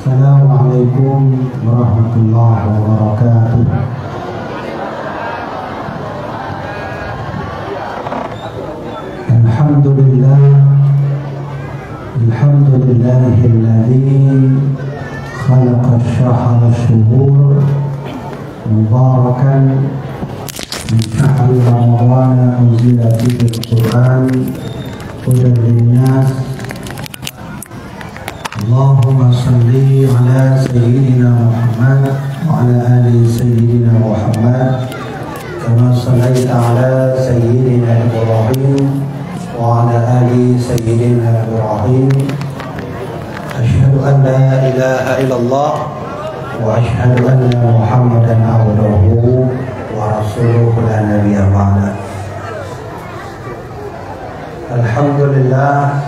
Assalamualaikum warahmatullahi wabarakatuh. Alhamdulillah, alhamdulillahilladzi khalaqa ash-shahra ash-shuhur mubarakan min syahri ramadhan unzila fihi al-Qur'an hudan lin-nas. Allahumma salli ala sayyidina Muhammad wa ala ali sayyidina Muhammad kama sallaita ala sayyidina Ibrahim wa ala ali sayyidina Ibrahim. Asyhadu an la ilaha illallah wa asyhadu anna Muhammadan abduhu wa rasuluhu la nabiyya ba'da. Alhamdulillah,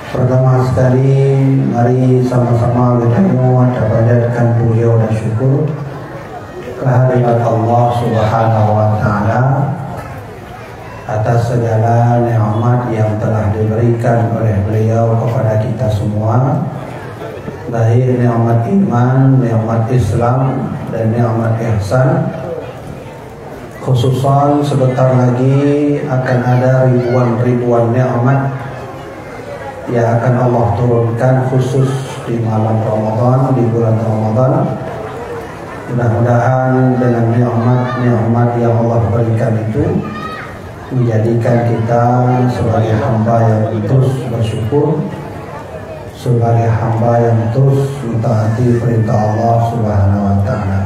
pertama sekali mari sama-sama kita panjatkan puja dan syukur kehadirat Allah Subhanahu wa taala atas segala nikmat yang telah diberikan oleh beliau kepada kita semua, baik nikmat iman, nikmat Islam dan nikmat ihsan. Khususan sebentar lagi akan ada ribuan nikmat yang akan Allah turunkan khusus di malam Ramadan, di bulan Ramadan. Mudah-mudahan dengan nikmat yang Allah berikan itu menjadikan kita sebagai hamba yang terus bersyukur, sebagai hamba yang terus mentaati perintah Allah Subhanahu wa taala.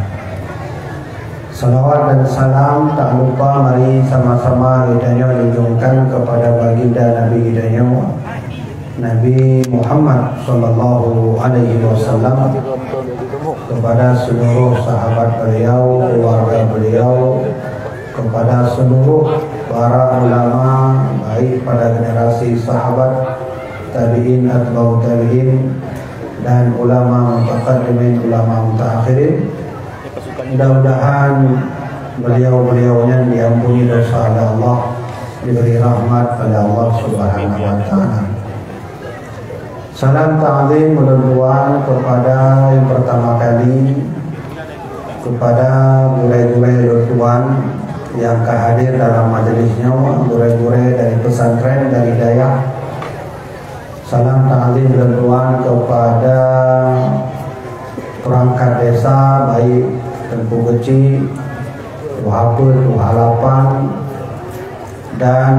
Salawat dan salam tak lupa mari sama-sama kita junjungkan kepada baginda Nabi kita Nabi Muhammad sallallahu alaihi wasallam, kepada seluruh sahabat beliau, keluarga beliau, kepada seluruh para ulama baik pada generasi sahabat, tabi'in, atba'u tabi'in dan ulama mutaqaddimin, ulama mutaakhirin. Mudah-mudahan beliau-beliaunya diampuni dosa oleh Allah, diberi rahmat pada Allah Subhanahu wa taala. Salam ta'zim mudah-mudahan kepada yang pertama kali kepada guru-guru Tuan yang hadir dalam majelisnya, guru-guru dari pesantren dari Dayak. Salam ta'zim mudah-mudahan kepada perangkat desa baik Tempu Kecil, Tuhaput, Tuhalapan dan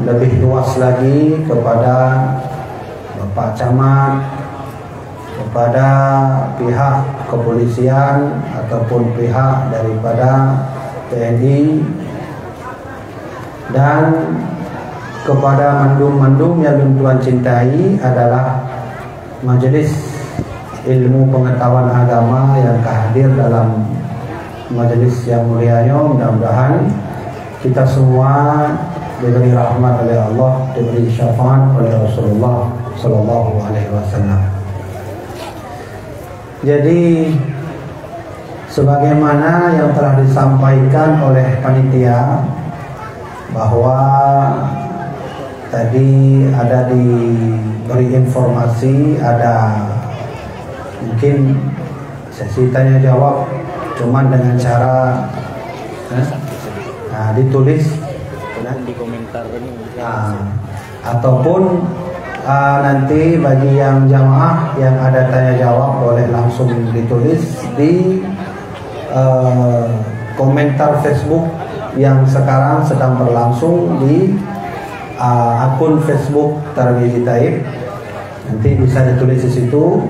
lebih luas lagi kepada Bapak Camat, kepada pihak kepolisian ataupun pihak daripada TNI dan kepada mandum-mandum yang Tuan cintai adalah majelis ilmu pengetahuan agama yang hadir dalam majelis yang mulia. Mudah-mudahan kita semua diberi rahmat oleh Allah, diberi syafaat oleh Rasulullah sallallahu alaihi wasallam. Jadi sebagaimana yang telah disampaikan oleh panitia bahwa tadi ada diberi informasi, ada mungkin sesi tanya jawab cuman dengan cara ditulis di komentar ini ataupun nanti bagi yang jamaah yang ada tanya jawab boleh langsung ditulis di komentar Facebook yang sekarang sedang berlangsung di akun Facebook Tarbiyyah Taib. Nanti bisa ditulis di situ.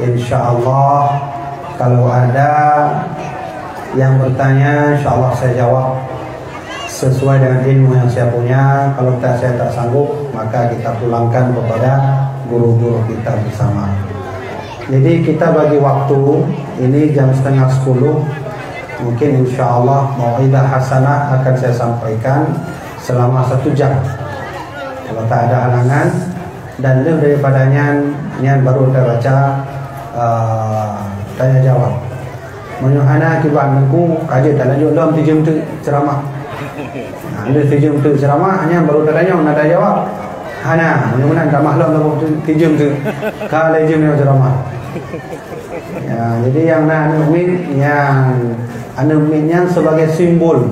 Insyaallah kalau ada yang bertanya, insyaallah saya jawab sesuai dengan ilmu yang saya punya. Kalau saya tak sanggup, maka kita pulangkan kepada guru-guru kita bersama. Jadi kita bagi waktu ini jam 9:30. Mungkin insyaallah mau'idah hasanah akan saya sampaikan selama 1 jam. Kalau tak ada halangan, dan lebih daripadanya baru kita baca tanya jawab. Menyuhana kibat menku kaji tak lanjut dalam 3 menit ceramah. Ada 3 menit ceramah hanya baru tanya nak jawab. Hana, mudah-mudahan tak maklum tak tijum tu. Kalau tijum ni ceramah. Ya, jadi yang anu mit yang sebagai simbol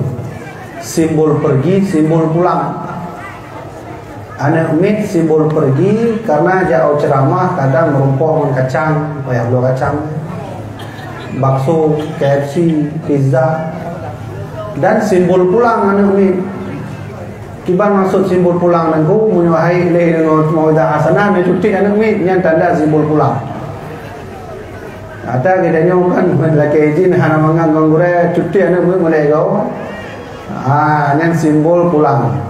pergi, simbol pulang. Anak mit simbol pergi karena jauh ceramah kadang merumpah dengan kacang, banyak dua kacang, bakso, KFC, pizza, dan simbol pulang anak mit. Kiban maksud simbol pulang nangku menyuai leh dengan maudah hasanah dan cuti anak mit yang tanda simbol pulang. Ada kita kan laki izin hana mangang gangure cuti anak mit mulai kau. Yang simbol pulang.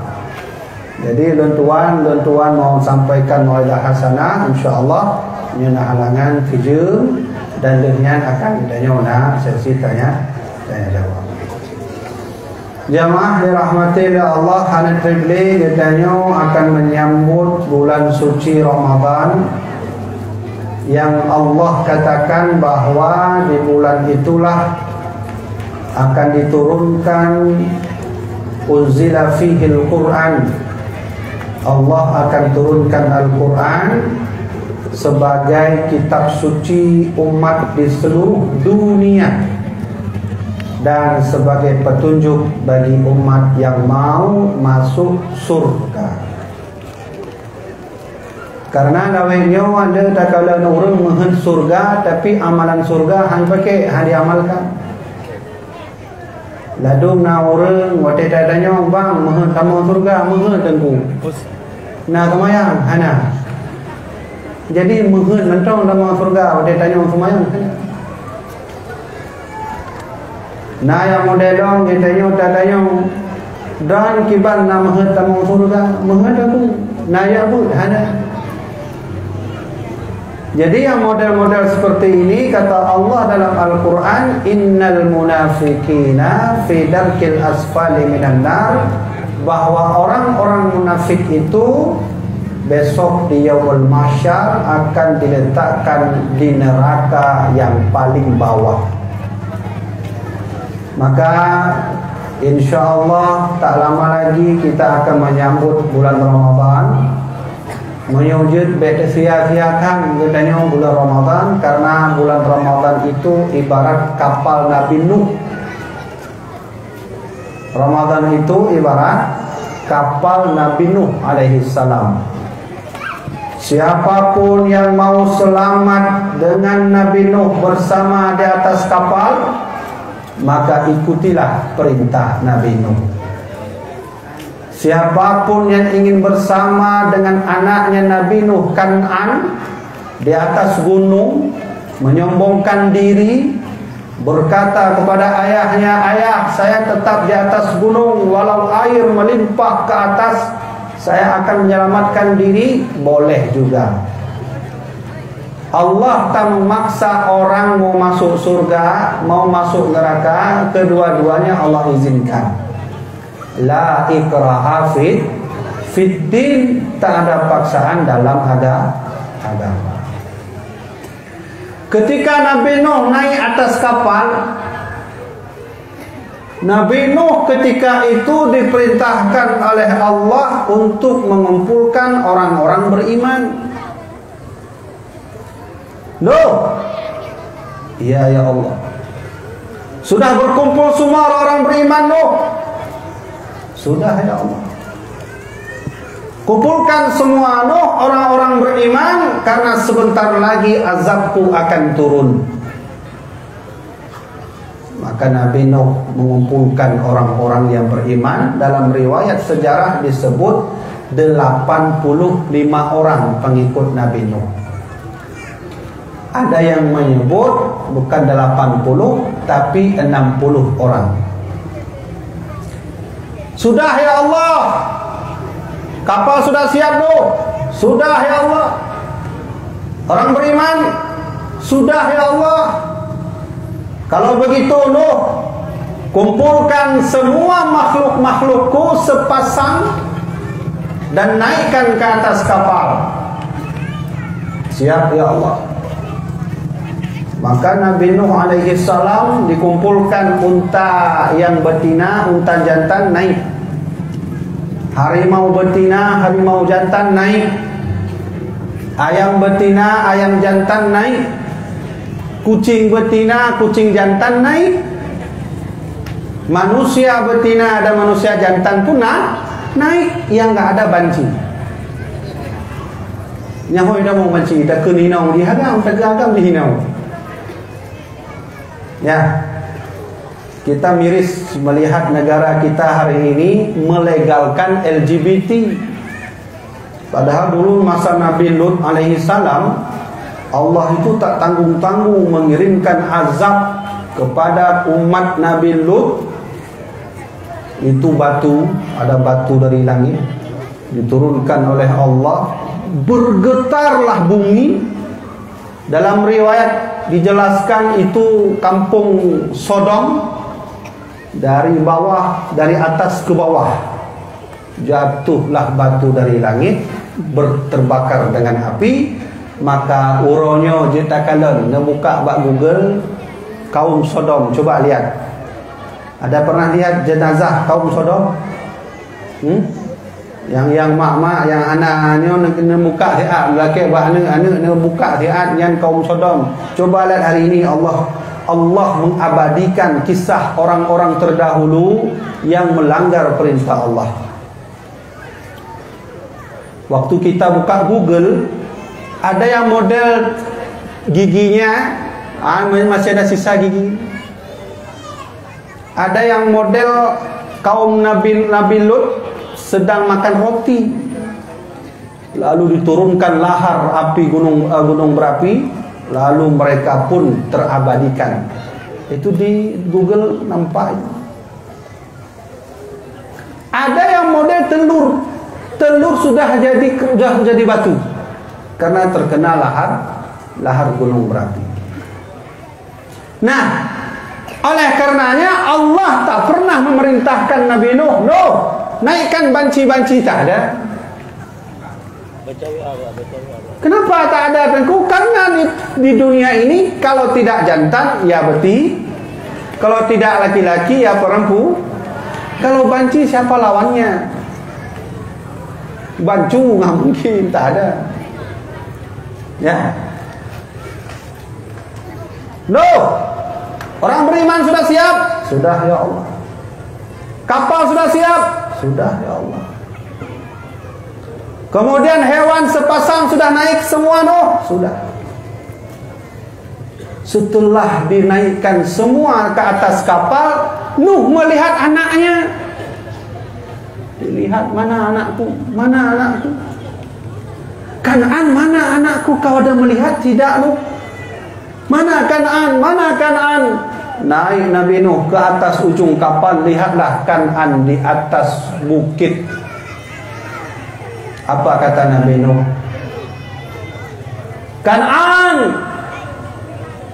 Jadi tuan mau sampaikan maudah hasanah, insyaallah nyana halangan video dan dengan akan ditanya sesi tanya jawab. Jamaah dirahmati oleh Allah, Hanat Tribli ditanya akan menyambut bulan suci Ramadan yang Allah katakan bahawa di bulan itulah akan diturunkan unzila fihil Quran. Allah akan turunkan Al-Quran sebagai kitab suci umat di seluruh dunia dan sebagai petunjuk bagi umat yang mau masuk surga. Karena dawainya ada tak kala orang mehen surga tapi amalan surga hang pakai hang diamalkan. Ladung na orang wate tadanya bang mehen tamu surga mehen tengku. Nah kemayang hana. Jadi mehen mentong tamu surga wate tanya semayang. Nah yang modelong tanya dan kiban na mehen tamu surga mehen tengku. Nah ya bu hana. Jadi yang model-model seperti ini kata Allah dalam Al-Quran, innal munafiqina fi darkil asfali minan nar, bahwa orang-orang munafik itu besok di yaumul mahsyar akan diletakkan di neraka yang paling bawah. Maka insyaallah tak lama lagi kita akan menyambut bulan Ramadan. Menyujud sia-siakan katanya bulan Ramadan, karena bulan Ramadan itu ibarat kapal Nabi Nuh. Ramadan itu ibarat kapal Nabi Nuh alaihi salam. Siapapun yang mau selamat dengan Nabi Nuh bersama di atas kapal, maka ikutilah perintah Nabi Nuh. Siapapun yang ingin bersama dengan anaknya Nabi Nuh Kan'an di atas gunung, menyombongkan diri, berkata kepada ayahnya, ayah saya tetap di atas gunung walau air melimpah ke atas, saya akan menyelamatkan diri, boleh juga. Allah tak memaksa orang mau masuk surga, mau masuk neraka, kedua-duanya Allah izinkan. La ikraha fiddin, tak ada paksaan dalam agama. Ketika Nabi Nuh naik atas kapal, Nabi Nuh ketika itu diperintahkan oleh Allah untuk mengumpulkan orang-orang beriman. Nuh, iya ya Allah, sudah berkumpul semua orang beriman Nuh? Sudah ya Allah. Kumpulkan semua Nuh orang-orang beriman, karena sebentar lagi azabku akan turun. Maka Nabi Nuh mengumpulkan orang-orang yang beriman. Dalam riwayat sejarah disebut 85 orang pengikut Nabi Nuh. Ada yang menyebut bukan 80 tapi 60 orang. Sudah ya Allah, kapal sudah siap Nuh. Sudah ya Allah, orang beriman. Sudah ya Allah. Kalau begitu Nuh, kumpulkan semua makhluk-makhlukku sepasang dan naikkan ke atas kapal. Siap ya Allah. Maka Nabi Nuh alaihi salam dikumpulkan unta yang betina, unta jantan naik. Harimau betina, harimau jantan naik. Ayam betina, ayam jantan naik. Kucing betina, kucing jantan naik. Manusia betina ada manusia jantan pun naik. Yang nggak ada banci. Nyaho ida mau banci, ida ke ninau di hagam, agam di hinau. Ya. Kita miris melihat negara kita hari ini melegalkan LGBT. Padahal dulu masa Nabi Lut alaihi salam, Allah itu tak tanggung-tanggung mengirimkan azab kepada umat Nabi Lut. Itu batu, ada batu dari langit diturunkan oleh Allah, bergetarlah bumi. Dalam riwayat dijelaskan itu kampung Sodom. Dari bawah, dari atas ke bawah, jatuhlah batu dari langit, terbakar dengan api. Maka uronyo jetakalan ngebuka bak Google kaum Sodom, coba lihat. Ada pernah lihat jenazah kaum Sodom? Yang mak-mak, yang anak-anaknya ngebuka hiat, laki bak anak ngebuka hiat yang kaum Sodom. Coba lihat hari ini Allah mengabadikan kisah orang-orang terdahulu yang melanggar perintah Allah. Waktu kita buka Google, ada yang model giginya masih ada sisa gigi. Ada yang model kaum Nabi Lut sedang makan roti, lalu diturunkan lahar api gunung berapi. Lalu mereka pun terabadikan. Itu di Google nampak. Ada yang model telur sudah jadi batu karena terkena lahar gunung berapi. Nah, oleh karenanya Allah tak pernah memerintahkan Nabi Nuh, naikkan banci-banci, tak ada. Kenapa tak ada tengku? Karena di dunia ini kalau tidak jantan ya beti, kalau tidak laki-laki ya perempuan. Kalau banci siapa lawannya? Bancu nggak mungkin, tak ada. Ya. Orang beriman sudah siap? Sudah ya Allah. Kapal sudah siap? Sudah ya Allah. Kemudian hewan sepasang sudah naik semua, sudah. Setelah dinaikkan semua ke atas kapal, Nuh melihat anaknya. Dilihat, mana anakku? Mana anakku? Kan'an, mana anakku? Kau ada melihat tidak, Nuh? Mana Kan'an? Mana Kan'an? Naik Nabi Nuh ke atas ujung kapal, lihatlah Kan'an di atas bukit. Apa kata Nabi Nuh? Kan'an,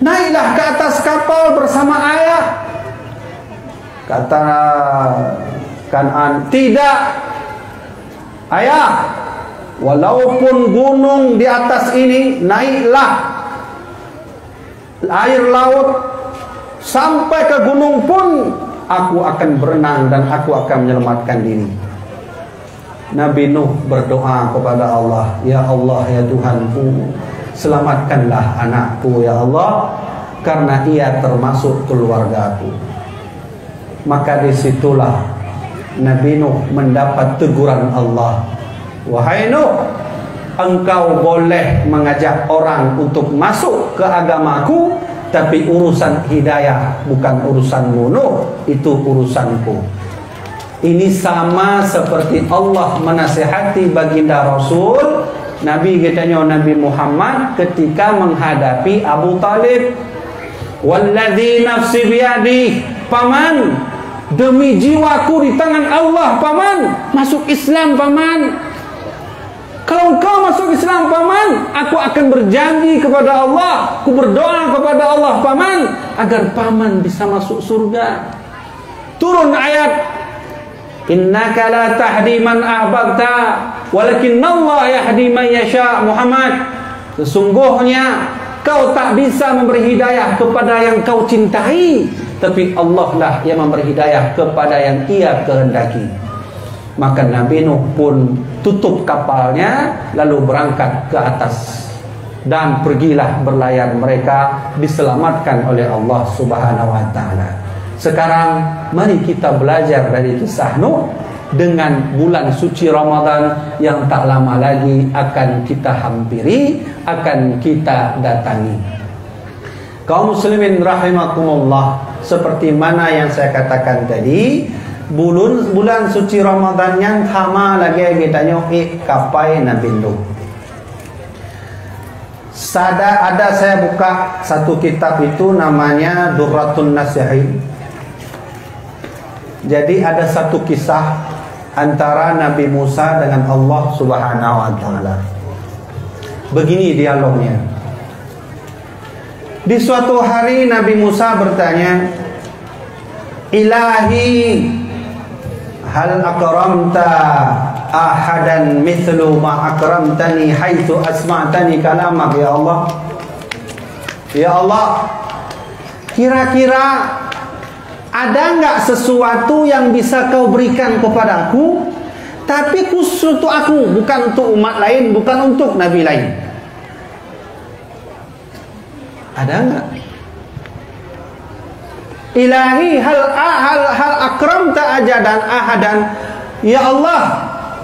naiklah ke atas kapal bersama ayah. Kata Kan'an, tidak ayah, walaupun gunung di atas ini, naiklah air laut sampai ke gunung pun aku akan berenang dan aku akan menyelamatkan diri. Nabi Nuh berdoa kepada Allah, ya Allah, ya Tuhanku, selamatkanlah anakku ya Allah, karena ia termasuk keluargaku. Maka disitulah Nabi Nuh mendapat teguran Allah. Wahai Nuh, engkau boleh mengajak orang untuk masuk ke agamaku, tapi urusan hidayah bukan urusanmu Nuh, itu urusanku. Ini sama seperti Allah menasihati baginda Rasul Nabi katanya Nabi Muhammad ketika menghadapi Abu Talib. Walladzi nafsi biyadi, paman, demi jiwaku di tangan Allah, paman, masuk Islam, paman. Kalau engkau masuk Islam, paman, aku akan berjanji kepada Allah, aku berdoa kepada Allah, paman, agar paman bisa masuk surga. Turun ayat, innaka la tahdi man ahbabta walakinnallaha yahdi man yasha. Muhammad, sesungguhnya kau tak bisa memberi hidayah kepada yang kau cintai, tapi Allah lah yang memberi hidayah kepada yang ia kehendaki. Maka Nabi Nuh pun tutup kapalnya lalu berangkat ke atas, dan pergilah berlayar mereka, diselamatkan oleh Allah Subhanahu wa taala. Sekarang mari kita belajar dari kisah Nuh dengan bulan suci Ramadan yang tak lama lagi akan kita hampiri, akan kita datangi. Kaum muslimin rahimakumullah, seperti mana yang saya katakan tadi, bulan suci Ramadan yang sama lagi kita nyok kapai Nabi Nuh. Ada saya buka satu kitab itu namanya Durratun Nasihin. Jadi ada satu kisah antara Nabi Musa dengan Allah Subhanahu wa taala. Begini dialognya. Di suatu hari Nabi Musa bertanya, Ilahi, hal akramta ahadan mithlu ma akramtani haitsu asma'tani kalamak ya Allah. Ya Allah, kira-kira ada enggak sesuatu yang bisa kau berikan kepadaku tapi khusus untuk aku, bukan untuk umat lain, bukan untuk nabi lain? Ada enggak? Ilahi hal akramta ajadan ahadan, ya Allah,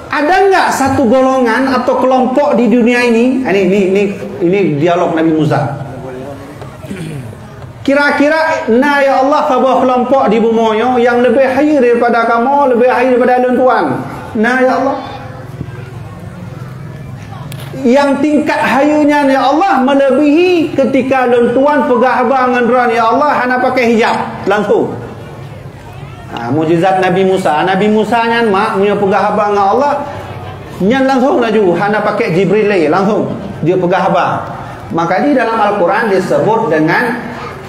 ada enggak satu golongan atau kelompok di dunia ini? Ini dialog Nabi Musa. Kira-kira ya Allah, sebuah kelompok di bumi yang lebih hayir daripada kamu, lebih hayir daripada tuan. Ya Allah, yang tingkat hayunya ya Allah melebihi ketika tuan pegah abangan ran ya Allah hana pakai hijab langsung. Mujizat Nabi Musa nyan mak punya pegah abang Allah nyan langsung laju hana pakai Jibril langsung dia pegah abang. Maka di dalam Al-Quran disebut dengan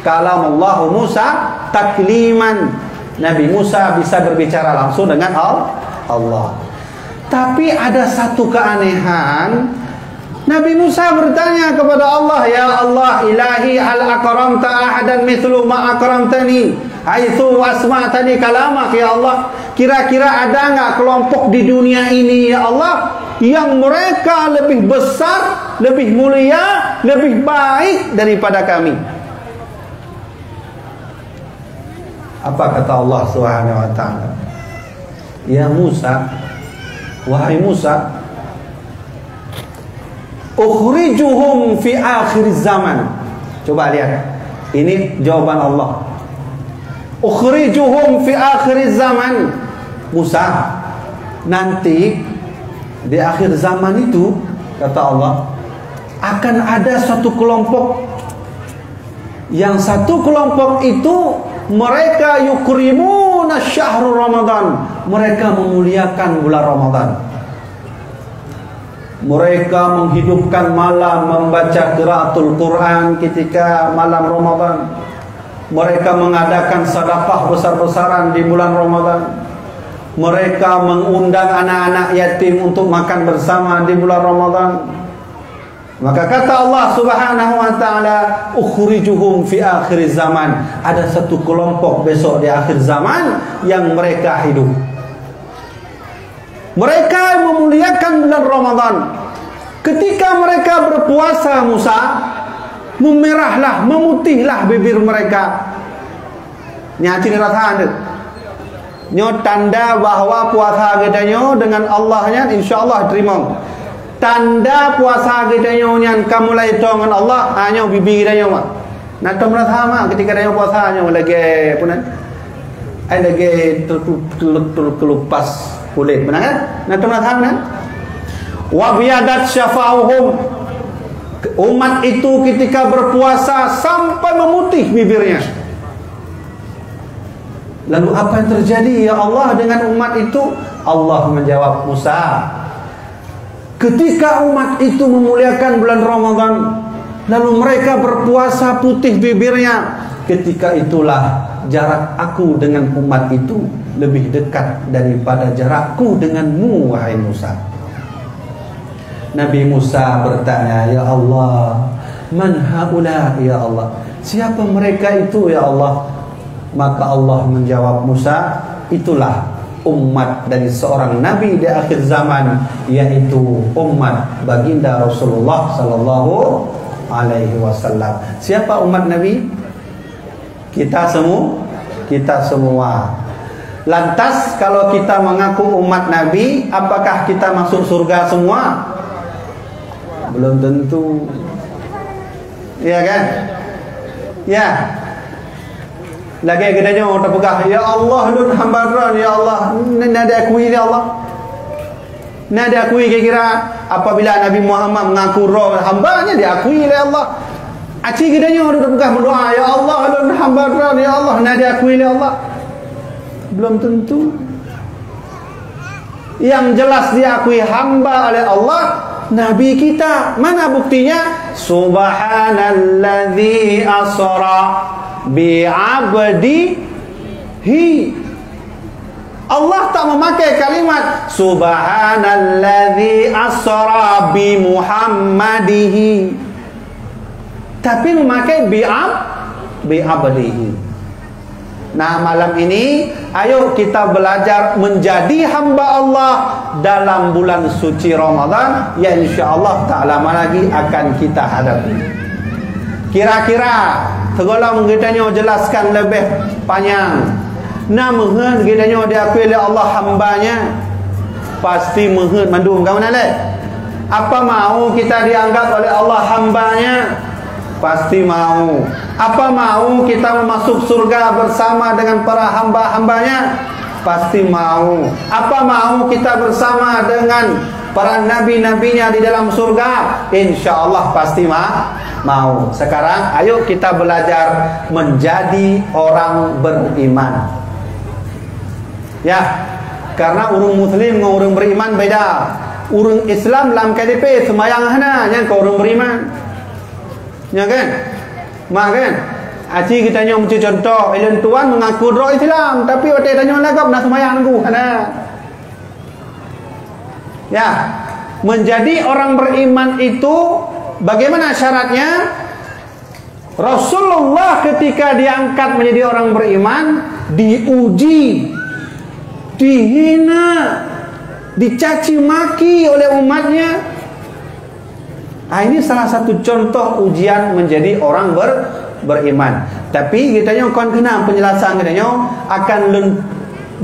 kalam Allah Musa takliman. Nabi Musa bisa berbicara langsung dengan Allah. Tapi ada satu keanehan. Nabi Musa bertanya kepada Allah, ya Allah, ilahi hal akramta ahadan mithlu ma akramtani haitsu wasma'tani kalamak ya Allah. Kira-kira ada enggak kelompok di dunia ini ya Allah yang mereka lebih besar, lebih mulia, lebih baik daripada kami? Apa kata Allah Subhanahu wa taala? Ya Musa, wahai Musa, ukhrijuhum fi akhir zaman. Coba lihat, ini jawaban Allah. Ukhrijuhum fi akhir zaman. Musa, nanti di akhir zaman itu, kata Allah, akan ada satu kelompok. Yang satu kelompok itu mereka yukrimuna syahrul Ramadan, mereka memuliakan bulan Ramadan. Mereka menghidupkan malam membaca qiraatul Quran ketika malam Ramadan. Mereka mengadakan sedekah besar-besaran di bulan Ramadan. Mereka mengundang anak-anak yatim untuk makan bersama di bulan Ramadan. Maka kata Allah Subhanahu wa taala, ukhrijuhum fi akhir zaman. Ada satu kelompok besok di akhir zaman yang mereka hidup. Mereka memuliakan bulan Ramadan. Ketika mereka berpuasa, Musa, memerahlah, memutihlah bibir mereka. Nyati rasakan. Nyo tanda bahwa puasa kita nyo dengan Allahnya insyaallah terima. Tanda puasa kita nyo nyan kamu lai dengan Allah hanya bibir kita nyo. Nah temrat sama ketika dia puasa nyo lagi punan. Lagi terkelupas kulit, benar kan? Nah temrat sama kan? Wa biyadat syafa'uhum, umat itu ketika berpuasa sampai memutih bibirnya. Lalu apa yang terjadi ya Allah dengan umat itu? Allah menjawab Musa, ketika umat itu memuliakan bulan Ramadan, lalu mereka berpuasa putih bibirnya, ketika itulah jarak aku dengan umat itu lebih dekat daripada jarakku denganmu wahai Musa. Nabi Musa bertanya, ya Allah, man haula ya Allah, siapa mereka itu ya Allah? Maka Allah menjawab Musa, itulah umat dari seorang nabi di akhir zaman, yaitu umat baginda Rasulullah sallallahu alaihi wasallam. Siapa umat nabi? Kita semua. Lantas kalau kita mengaku umat nabi, apakah kita masuk surga semua? Belum tentu. Ya kan? Ya. Lagi gedanya orang terpegah, ya Allah lun hambaran, ya Allah nada akui ya Allah. Nada akui kira-kira apabila Nabi Muhammad mengaku roh hambanya diakui oleh Allah. Aci gedanya orang terpegah berdoa, ya Allah lun hambaran, ya Allah nada akui ya Allah. Belum tentu. Yang jelas diakui hamba oleh Allah Nabi kita. Mana buktinya? Subhanalladzi asra bi'abdihi. Allah tak memakai kalimat Subhanalladzi asra bi Muhammadihi, tapi memakai bi'abdihi. Nah, malam ini ayo kita belajar menjadi hamba Allah dalam bulan suci Ramadan yang insya-Allah ta'ala lagi akan kita hadapi. Kira-kira segala kitanya jelaskan lebih panjang. Nah, mengen kitanya diakui oleh Allah hambanya, pasti mengen mandum kamu nale. Apa mau kita dianggap oleh Allah hambanya? Pasti mau. Apa mau kita masuk surga bersama dengan para hamba-hambanya? Pasti mau. Apa mau kita bersama dengan para nabi-nabinya di dalam surga? InsyaAllah pasti mau. Sekarang ayo kita belajar menjadi orang beriman. Ya, karena orang muslim dengan orang beriman beda. Orang Islam dalam KDP semayang hana yang ke orang beriman. Ya kan? Mak kan? Aci kita nyom contoh, ilan tuan mengaku roh Islam, tapi otak tanya lagap nak semayang aku. Ana. Ya, menjadi orang beriman itu bagaimana syaratnya? Rasulullah ketika diangkat menjadi orang beriman diuji, dihina, dicaci maki oleh umatnya. Ini salah satu contoh ujian menjadi orang beriman. Tapi kitanya kon kena penjelasan, kitanya akan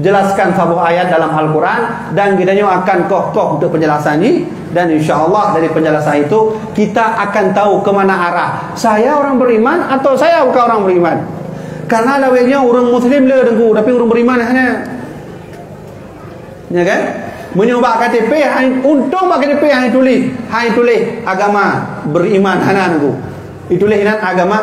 jelaskan sebuah ayat dalam Al-Quran, dan kitanya akan kokoh untuk penjelasan ini. Dan insyaAllah dari penjelasan itu kita akan tahu kemana arah. Saya orang beriman atau saya bukan orang beriman? Karena lawanya orang muslim le dengku, tapi orang beriman hanya. Ya kan? Menyoba KTP, untung pak KTP hai tulis agama beriman hananku. Itulah agama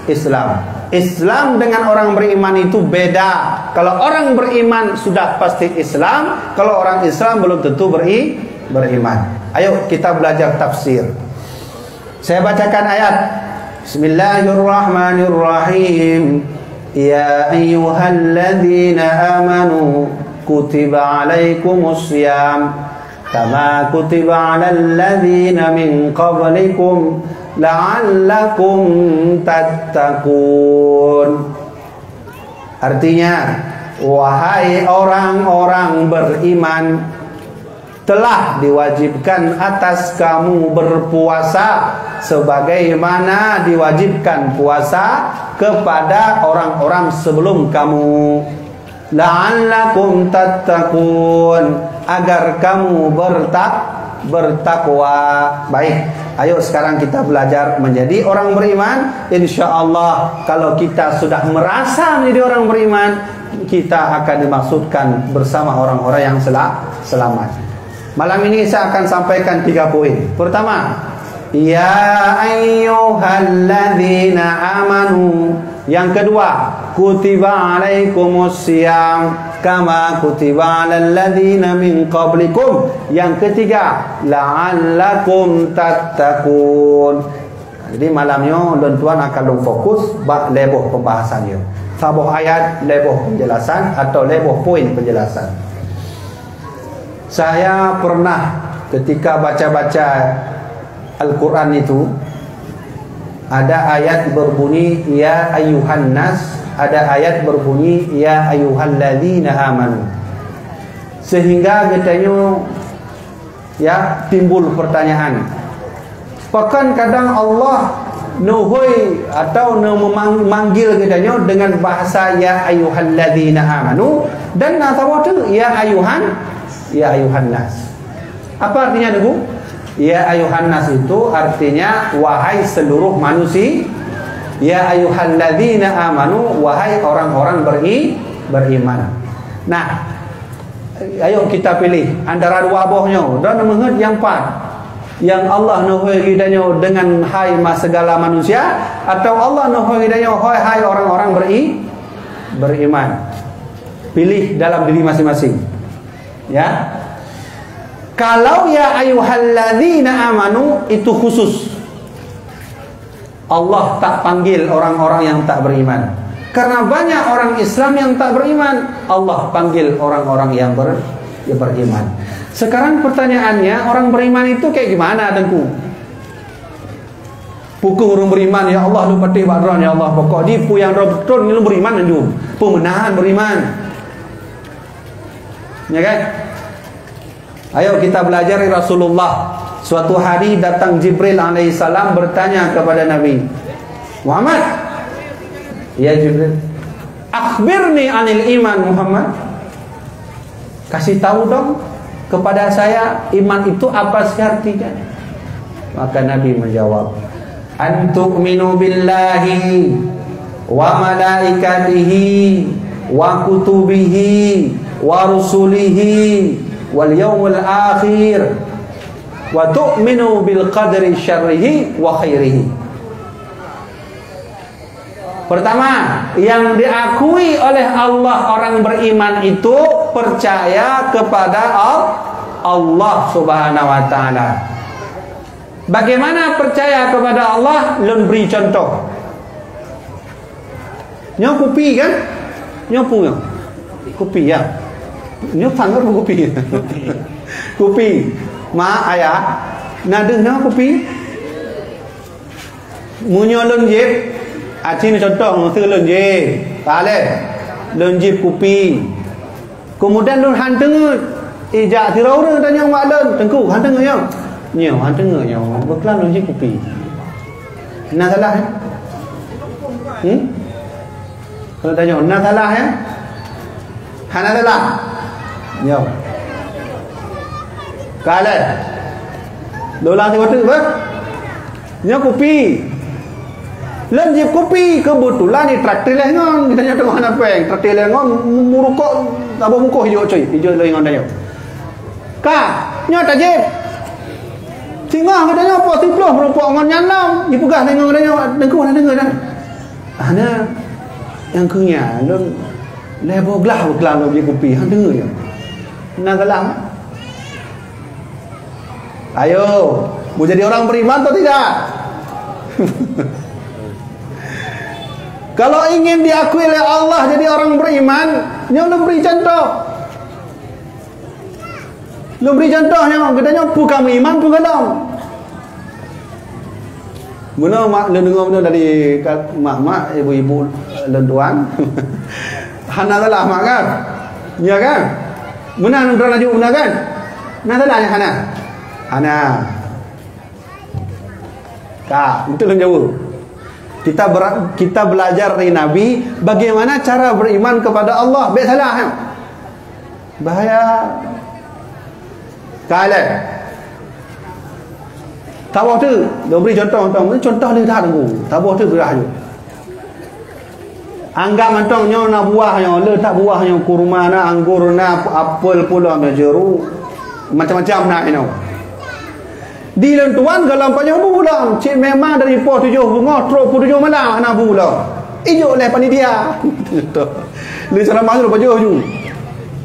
Islam. Islam dengan orang beriman itu beda. Kalau orang beriman sudah pasti Islam, kalau orang Islam belum tentu beriman. Ayo kita belajar tafsir. Saya bacakan ayat. Bismillahirrahmanirrahim. Ya ayyuhalladzina amanu kutiba alaikumussyam kama kutiba alal ladzina min qablikum la'allakum tattaqun. Artinya, wahai orang-orang beriman, telah diwajibkan atas kamu berpuasa sebagaimana diwajibkan puasa kepada orang-orang sebelum kamu. La'allakum tattaqun, agar kamu bertakwa. Baik, ayo sekarang kita belajar menjadi orang beriman. InsyaAllah kalau kita sudah merasa menjadi orang beriman, kita akan dimaksudkan bersama orang-orang yang selamat. Malam ini saya akan sampaikan 3 poin. Pertama, ya ayyuhalladzina amanu. Yang kedua, kutiba alaikumussyam kama kutiba alal ladzina min qablikum. Yang ketiga, la'allakum tattaqun. Jadi malamnya tuan akan fokus bab leboh pembahasannya. Sabuh ayat leboh penjelasan atau leboh poin penjelasan. Saya pernah ketika baca-baca Al-Quran itu, ada ayat berbunyi ya ayyuhan nas, ada ayat berbunyi ya ayyuhalladzina amanu. sehingga katanya ya timbul pertanyaan. Bahkan kadang Allah nuhoi atau memanggil katanya dengan bahasa ya ayyuhalladzina amanu, dan atau ya ayuhan nas. Apa artinya itu? Ya ayuhan nas itu artinya wahai seluruh manusia. Ya ayyuhalladzina amanu, wahai orang-orang beriman. Nah, ayo kita pilih antara dua bohnya dan mengerti yang empat. Yang Allah nuhui hidayah dengan hai segala manusia, atau Allah nuhui hidayah hai orang-orang beriman. Pilih dalam diri masing-masing. Ya. Kalau ya ayyuhalladzina amanu itu khusus. Allah tak panggil orang-orang yang tak beriman. Karena banyak orang Islam yang tak beriman, Allah panggil orang-orang yang beriman. Sekarang pertanyaannya, orang beriman itu kayak gimana Tengku? Pukul orang beriman, ya Allah lu patih badran, ya Allah pokok di pu yang betul lu beriman anjum. Pemenahan beriman. Ya kan? Ayo kita belajar dari Rasulullah. Suatu hari datang Jibril alaihissalam bertanya kepada Nabi Muhammad, ya Jibril, akhbirni anil iman Muhammad, kasih tahu dong kepada saya iman itu apa sih artinya. Maka Nabi menjawab, antu'minu billahi wa malaikatihi wa kutubihi wa rusulihi wal yawmil akhir wa tu'minu bil qadri syarrihi wa khairihi. Pertama, yang diakui oleh Allah orang beriman itu percaya kepada Allah Subhanahu wa taala. Bagaimana percaya kepada Allah? Lun beri contoh. Nyo kopi kan? Nyo punya. Kopi ya. Nyo panggil kopi. Kopi. Ma ayah. Nadeng nyo kopi. Munyo lun jip. Acing contoh mesti lun jip. Tale. Lun jip kopi. Kemudian lun hanteng. Ijak tirau orang tanya mak lun. Tengku hanteng nyo. Nhiều hắn tới người nhiều bước lan luôn chứ kopi. Na salah ya? Kalau tanya na salah ya? Hana salah. Nhiều. Kale. Dolang tengok tu ber. Nyo kopi. Lan jip kopi kebetulan ni traktor lah ngon. Kita tanya tengok hana peng. Traktor lah ngon murukok tabah muka hijau coy. Hijau lagi ngon tanya. Ka, nyo tak jip. Singgah katanya apa tiploh merupuk ngon nyanam dipegah dengan katanya dengku ada dengar dah ana yang kunya lun lebo glah lo beli kopi hang dengar ya nak salam. Ayo mau jadi orang beriman atau tidak? Kalau ingin diakui oleh Allah jadi orang beriman, nyo beri contoh. Lu beri contohnya, katanya pu kamu iman pu kadang. Mula mak lu dengar benda dari mak ibu-ibu lentuan. Hana salah mak kan? Ya kan? Mana nak berana juga benar kan? Nah salahnya Hana. Hana. Kak, itu yang jauh. Kita belajar dari Nabi bagaimana cara beriman kepada Allah. Baik salah ya? Bahaya. Kale. Tabah tu, dia beri contoh dia dah tunggu. Tabah tu berah je. Anggap mantongnya na buahnya, letak buahnya kurma na, anggur na, apel pula na jeruk. Macam-macam nak ini. Di lentuan kalau panjang bulan, cik memang dari pos 7 bunga, terus pos 7 malam anak bulan. Ijo oleh panitia. Lu cara masuk pos 7 ju.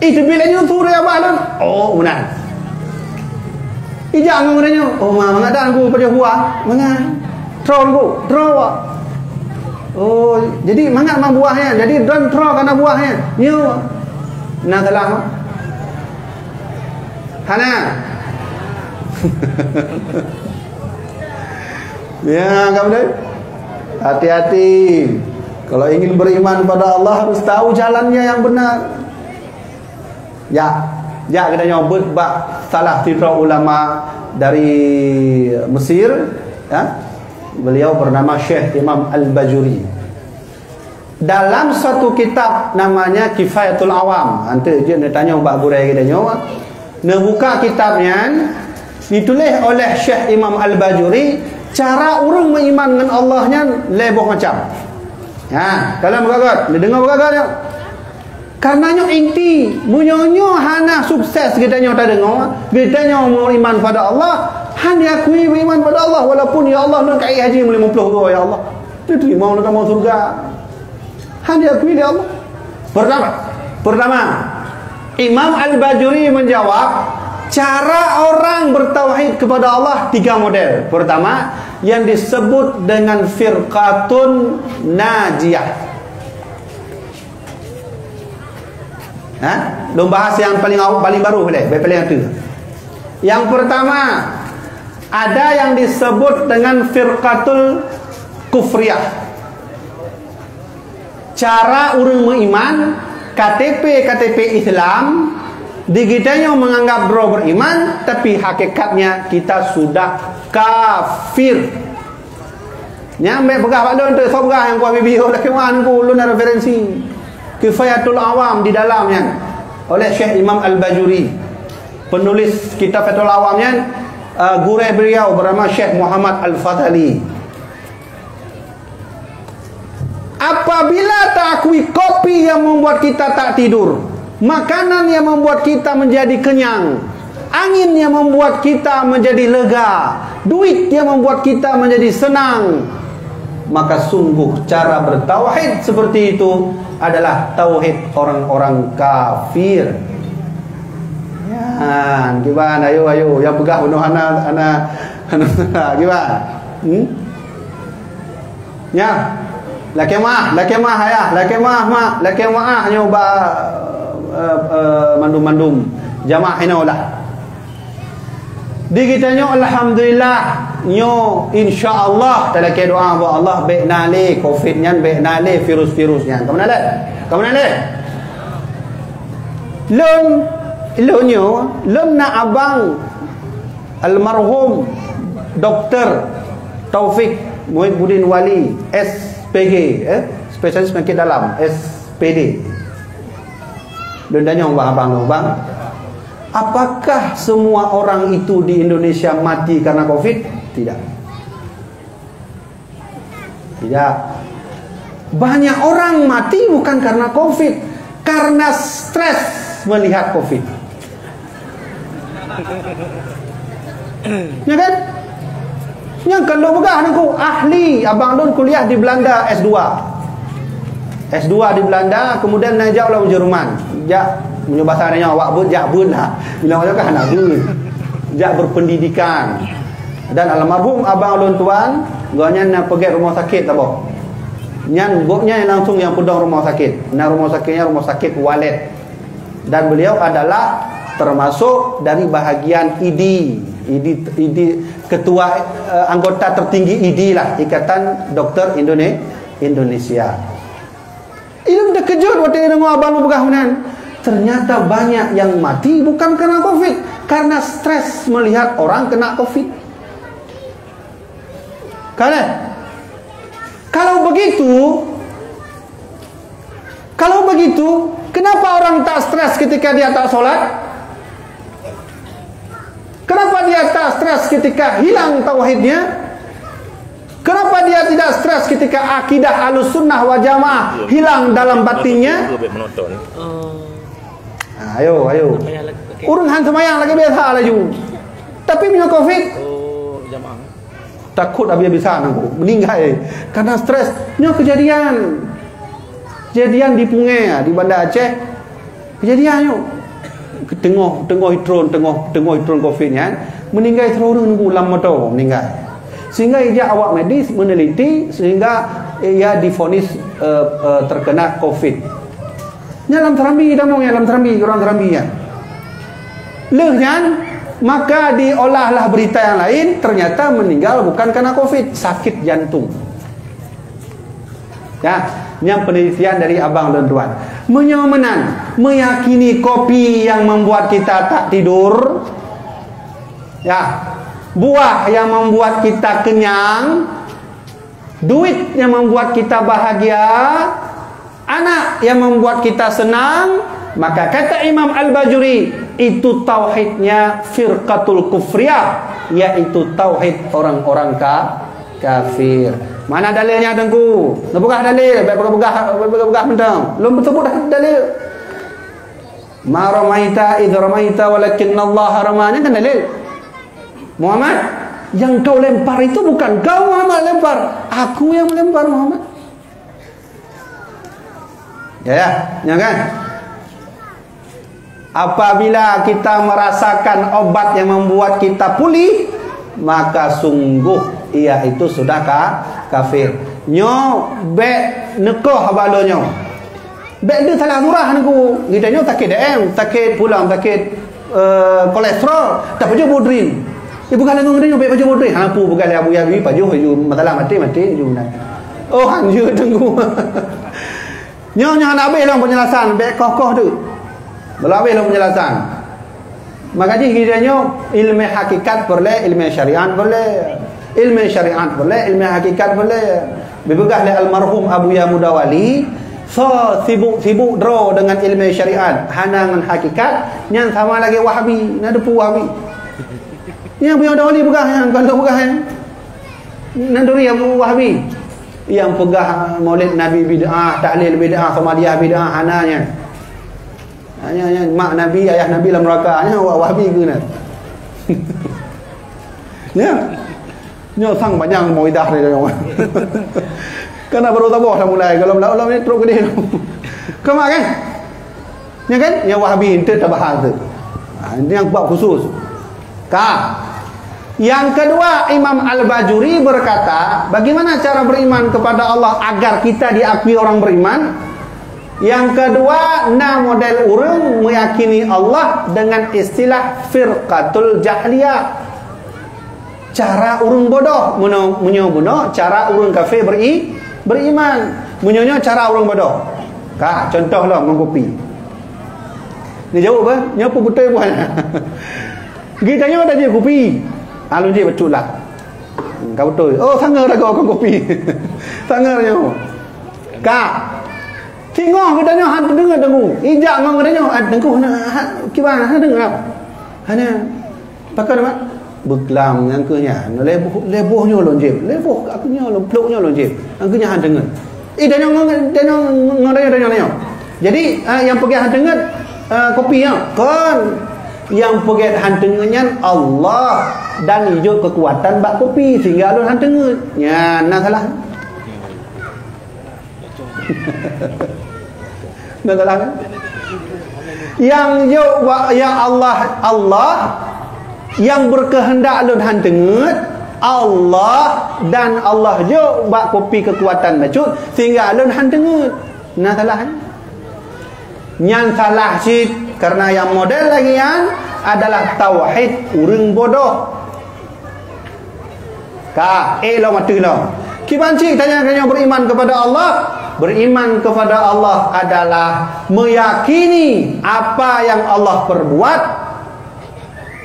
Itu bilanya tu dia malam. Oh, benar. Ijak ngomongnya, oh mana ada aku pada buah, mana? Troll aku, troll. Oh, jadi mana mang buahnya? Jadi don troll karena buahnya. New, nak salah. Hana. Ya, kamu deh. Hati-hati. Kalau ingin beriman pada Allah harus tahu jalannya yang benar. Ya. Jak kita nyobut bab salah tiga ulama dari Mesir, ya. Beliau bernama Syekh Imam Al-Bajuri. Dalam satu kitab namanya Kifayatul Awam, nanti dia nak tanya bab burai kita nyawa. Nak buka kitabnya, ditulis oleh Syekh Imam Al-Bajuri cara orang beriman dengan Allahnya lebih macam. Ha, kalau bergagat, dia dengar bergagat. Karenanya inti munyonyo hana sukses kita nyo tak dengar, kita nyo beriman pada Allah, han diakui beriman pada Allah walaupun ya Allah nak kai haji 50 go ya Allah. Dia terima nak masuk surga. Han diakui dia Allah. Pertama, Imam Al-Bajuri menjawab, cara orang bertauhid kepada Allah 3 model. Pertama, yang disebut dengan firqatun najiyah. Ha? Belum bahas yang paling baru boleh, paling itu. Yang pertama, ada yang disebut dengan firqatul kufriyah. Cara orang beriman, KTP Islam, digitanya menganggap bro beriman, tapi hakikatnya kita sudah kafir. Nyampe pegah Pak Lun tu, so pegah yang kuah bibi oleh kewan ku lun referensi Kifayatul Awam di dalamnya oleh Syekh Imam Al-Bajuri, penulis kitab Kifayatul Awamnya. Guru beliau bernama Syekh Muhammad Al-Fadhali. Apabila tak akui kopi yang membuat kita tak tidur, makanan yang membuat kita menjadi kenyang, angin yang membuat kita menjadi lega, duit yang membuat kita menjadi senang, maka sungguh cara bertauhid seperti itu adalah tauhid orang-orang kafir. Ya, gimana? Ayo, yang pegah bunuh anak gimana? Ya. Laki mah ayah, laki mah nyoba mandum jamaah inolah. Di kita nyo alhamdulillah nyo insyaallah talak doa buat Allah baik nale covid nyan, baik nale virus nyan. Kamu nale. Lom na abang almarhum Dr. Taufik Muhyiddin Wali SPG, spesialis penyakit dalam, SPD. Dan tanya abang, apakah semua orang itu di Indonesia mati karena COVID? Tidak. Banyak orang mati bukan karena COVID, karena stres melihat COVID. Ya kan? Yang kalau begah aku ahli abang Lun kuliah di Belanda S2 di Belanda, kemudian najak lah Jerman. Jak bahasanya awak bun jak bun lah. Bila macam kan nak bun. Jak berpendidikan. Dan almarhum abang Lun tuan, gonya nak pergi rumah sakit tak boh. Nyan goknya langsung yang pedang rumah sakit. Nah rumah sakitnya rumah sakit Walet. Dan beliau adalah termasuk dari bahagian ID ketua anggota tertinggi ID lah, Ikatan Dokter Indonesia. Itu udah kejut waktu dengar abang lu begahunan. Ternyata banyak yang mati bukan karena COVID, karena stres melihat orang kena COVID. Karena kalau begitu, kenapa orang tak stres ketika dia tak solat? Kenapa dia tak stres ketika hilang tauhidnya? Kenapa dia tidak stres ketika akidah Ahlussunnah wal Jamaah hilang dalam batinnya? Ayo. Urang han semayang lagi biasa laju. Tapi punya COVID. Jamaah. Takut abis bisa nangku meninggal karena stres. Nya kejadian di Pungai di Banda Aceh. Kejadiannya tengah hidron COVID nya meninggal terus nunggu lama tu meninggal. Sehingga ia awak medis meneliti sehingga ia divonis terkena COVID. Nya dalam terambi orang terambi ya. Lehnya maka diolahlah berita yang lain, ternyata meninggal bukan karena COVID, sakit jantung. Ya, Yang penelitian dari Abang dan Tuan. Menyomenan, meyakini kopi yang membuat kita tak tidur. Ya. Buah yang membuat kita kenyang. Duit yang membuat kita bahagia. Anak yang membuat kita senang. Maka kata Imam Al-Bajuri, itu tauhidnya firqatul kufriyah, yaitu tauhid orang-orang kafir. Mana dalilnya tengku? Nak pegah dalil, baik pegah mentang. Belum betul dah dalil. Ma ramaita idh ramaita walakinna Allah ramanya, kan dalil. Muhammad, yang kau lempar itu bukan kau Muhammad lempar, aku yang melempar Muhammad. Ya kan? Apabila kita merasakan obat yang membuat kita pulih, maka sungguh ia itu sudah kafir. Nyo bek nekoh abalo nyo. Bek dia salah surah niku. Kita nyo sakit DM, sakit pulang, sakit kolesterol, tak paju bodrin. Bukan lagu nyo bek paju bodrin. Hampu bukan abu yabi paju ju masalah mati ju nak. Oh hanju tunggu. Nyo nak habis lah penjelasan bek kokoh tu. Belabih lah penjelasan. Makanya kiranya ilmu hakikat boleh, ilmu syariat boleh. Ilmu syariat boleh, ilmu hakikat boleh. Bebegah oleh almarhum Abu Ya Mudawali, so sibuk draw dengan ilmu syariat, hana dengan hakikat, yang sama lagi Wahabi, nak depu Wahabi. Yang Abu Ya Mudawali pegah yang kalau pegah yang nanduri Abu Wahabi. Yang pegah Maulid Nabi bid'ah, tahlil bid'ah, Samadiyah bid'ah, hananya. Hanya mak Nabi, ayah Nabi dalam neraka. Hanya Wahabi ke nak? Ya. Nyo sang banyak mau idah ni dia. Karena baru tabuh dah mulai. Kalau ulam ni teruk gede. Kemak kan? Ya kan? Yang Wahabi itu tak bahas tu. Ini yang bab khusus. Yang kedua, Imam Al-Bajuri berkata, bagaimana cara beriman kepada Allah agar kita diakui orang beriman? Yang kedua, model urang meyakini Allah dengan istilah firqatul jahliyah. Cara urang bodoh munyo cara urang kafir beriman. Munyo cara urang bodoh. Contohlah mengopi. Ni jauh apa? Nyapu betul bukan. Kita nyo ada je kopi. Alun je betul lah. Kau betul. Oh, sangar dah kau kopi. Sangar nyo. Tengok katanya han dengar tengku. Ijak ngau katanya tengku kibana han dengar. Hanya pakai mak beklam angkanya lebohnya lonjep. Leboh akunya lomploknya lonjep. Angkanya han dengar. Danyo. Jadi yang pergi han dengar kopi kan yang pergi han dengarnya Allah dan hijau kekuatan bak kopi sehingga alun han dengar. Ya, nak salah. Betul kan? Yang Allah yang berkehendak alun han dengar Allah dan Allah jo bak kopi kekuatan bacut sehingga alun han dengar. Nah salah kan? Yang salah sih karena yang model lagi yang adalah tauhid urang bodoh. Lo mati lo. Kibanci tanya beriman kepada Allah. Beriman kepada Allah adalah meyakini apa yang Allah perbuat,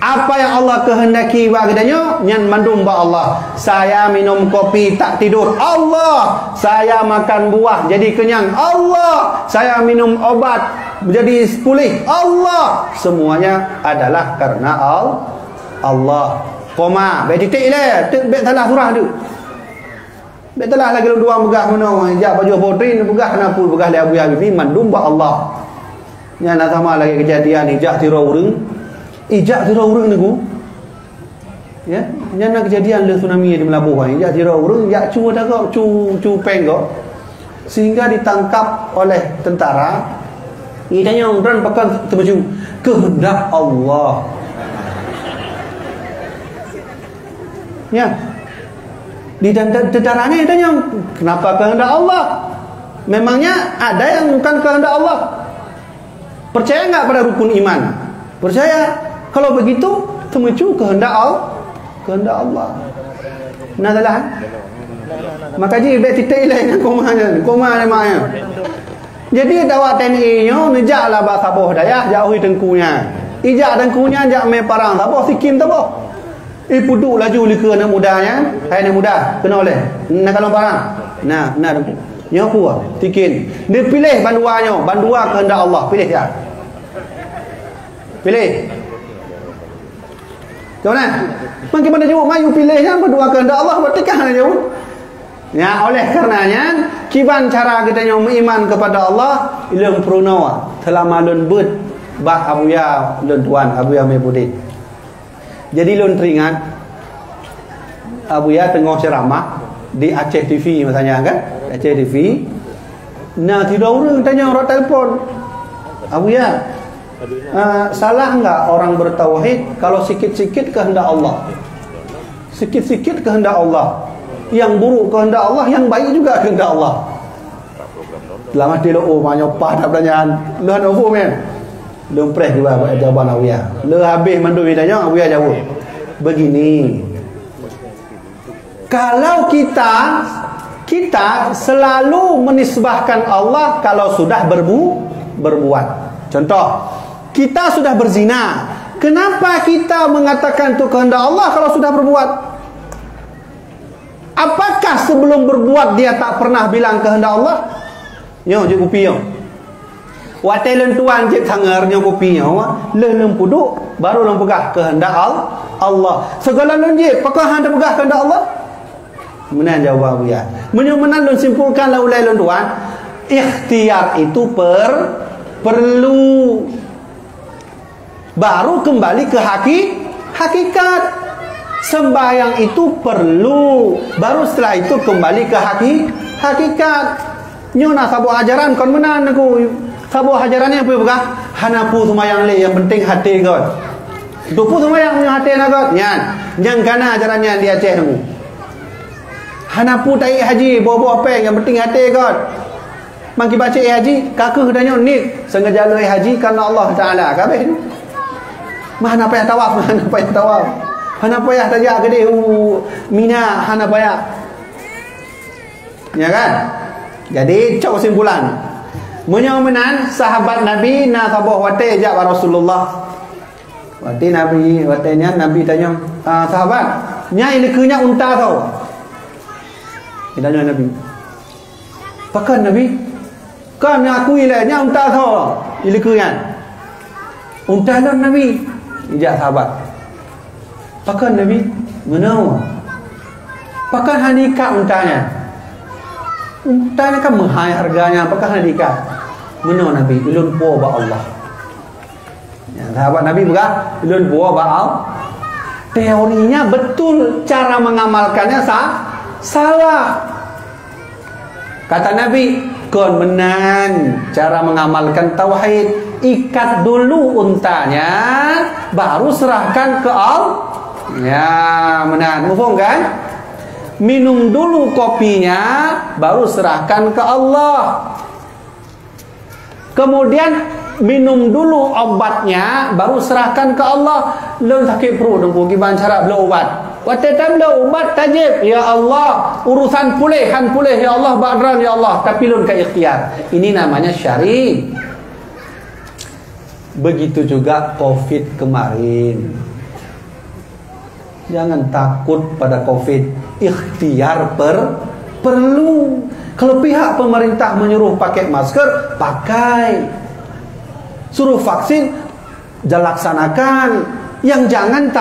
apa yang Allah kehendaki bagadanya, yang mandum ba Allah. Saya minum kopi tak tidur, Allah. Saya makan buah jadi kenyang, Allah. Saya minum obat jadi pulih, Allah. Semuanya adalah karena Allah. Koma, baik titik le, baik salah surah tu. Betul lagi dua megah mana hijab baju bodrin megah kenapa megah le Abu Habib mandum ba Allah. Nya nak sama lagi kejadian hijab tiro urang. Hijab tiro urang niku. Ya, nya nak kejadian le tsunami di Melabuh hijab tiro urang ya cu dah kau cu peng kau. Sehingga ditangkap oleh tentara. Idanya orang pakai terbaju kehendak Allah. Ya. Di tentaranya itu yang kenapa kehendak Allah? Memangnya ada yang bukan kehendak Allah? Percaya enggak pada rukun iman? Percaya. Kalau begitu, temucu kehendak Allah. Nah, salah. Maka ji bet titik lain koma namanya. Jadi dawat TNI nyo nejaklah ba saboh dayah jauhi tengkunya. Ijak tengkunya jak me parang saboh sikim saboh. Puduk laju lika nak mudanya, hai nak muda kena oleh. Nak kalau parang. Nah tengku. Nyo ku tikin. Dia pilih banduannya, bandua kehendak Allah, pilih ya. Pilih. Macam mana? Bagaimana jawab mayu pilihnya berdua kehendak Allah bertikah nak jawab. Ya, oleh karenanya kiban cara kita yang beriman kepada Allah ilmu prunawa telah malun but bah abuya lun tuan abuya mebudi. Jadi lun teringat abuya tengah ceramah di Aceh TV misalnya kan? Aceh TV. Nah, tidak orang tanya orang telefon. Abuya, salah enggak orang bertauhid kalau sikit-sikit kehendak Allah? Sikit-sikit kehendak Allah. Yang buruk kehendak Allah, yang baik juga kehendak Allah. Lama dia lo banyak pada pertanyaan. Lu ada apa men? Lu press juga jawaban Awiya. Lu habis mandu ditanya Awiya jawab. Begini. Kalau kita selalu menisbahkan Allah kalau sudah berbuat. Contoh, kita sudah berzina. Kenapa kita mengatakan itu kehendak Allah kalau sudah berbuat? Apakah sebelum berbuat dia tak pernah bilang kehendak Allah? Nyo je kopi yo. Watai len tuan je sangar nyo kopi nyo, len puduk baru len pegah kehendak Allah. Segala len je pakah hang pegah kehendak Allah? Menan jawab ya. Menan len simpulkan la ulai len tuan, ikhtiar itu perlu baru kembali ke hakikat. Sembahyang itu perlu baru setelah itu kembali ke hakikat. Nyona sabuh ajaran kon menan aku sabuh ajarannya apa bukan hanapu sembahyang le yang penting hati kau dupu sembahyang punya hati nak kau nyan yang kana ajarannya di Aceh tu hanapu tai haji bawa peng yang penting hati kau mangki baca haji kaku kedanya ni sengaja lu haji karena Allah Taala kabeh mana payah tawaf hana payah tajak gede Mina hana payah. Ya kan? Jadi cak kesimpulan. Menyomenan sahabat Nabi na sabah wate ajak Rasulullah. Wate Nabi, watenya Nabi tanya, sahabat, nyai lekenya unta tau. Ditanya Nabi. Pakan Nabi? Kan aku ilahnya unta tau. Lekenya. Unta dan Nabi. Ijak sahabat. Pakan Nabi menau. Pakan handika untanya. Untanya kan mahal harganya. Pakan handika menau Nabi. Ilun puwa ba Allah. Ya, sahabat Nabi bukan ilun puwa ba Allah. Teorinya betul, cara mengamalkannya salah. Kata Nabi, kon menan cara mengamalkan tauhid. Ikat dulu untanya, baru serahkan ke Allah. Ya, menan, mufhum kan? Minum dulu kopinya, baru serahkan ke Allah. Kemudian minum dulu obatnya, baru serahkan ke Allah. Lu sakit perut dengku, gimana cara beli obat? Waktu time beli obat tajib, ya Allah, urusan pulih ya Allah, badran ya Allah. Tapi lu ke ikhtiar. Ini namanya syari. Begitu juga COVID kemarin. Jangan takut pada COVID. Ikhtiar perlu. Kalau pihak pemerintah menyuruh pakai masker, pakai. Suruh vaksin, laksanakan. Yang jangan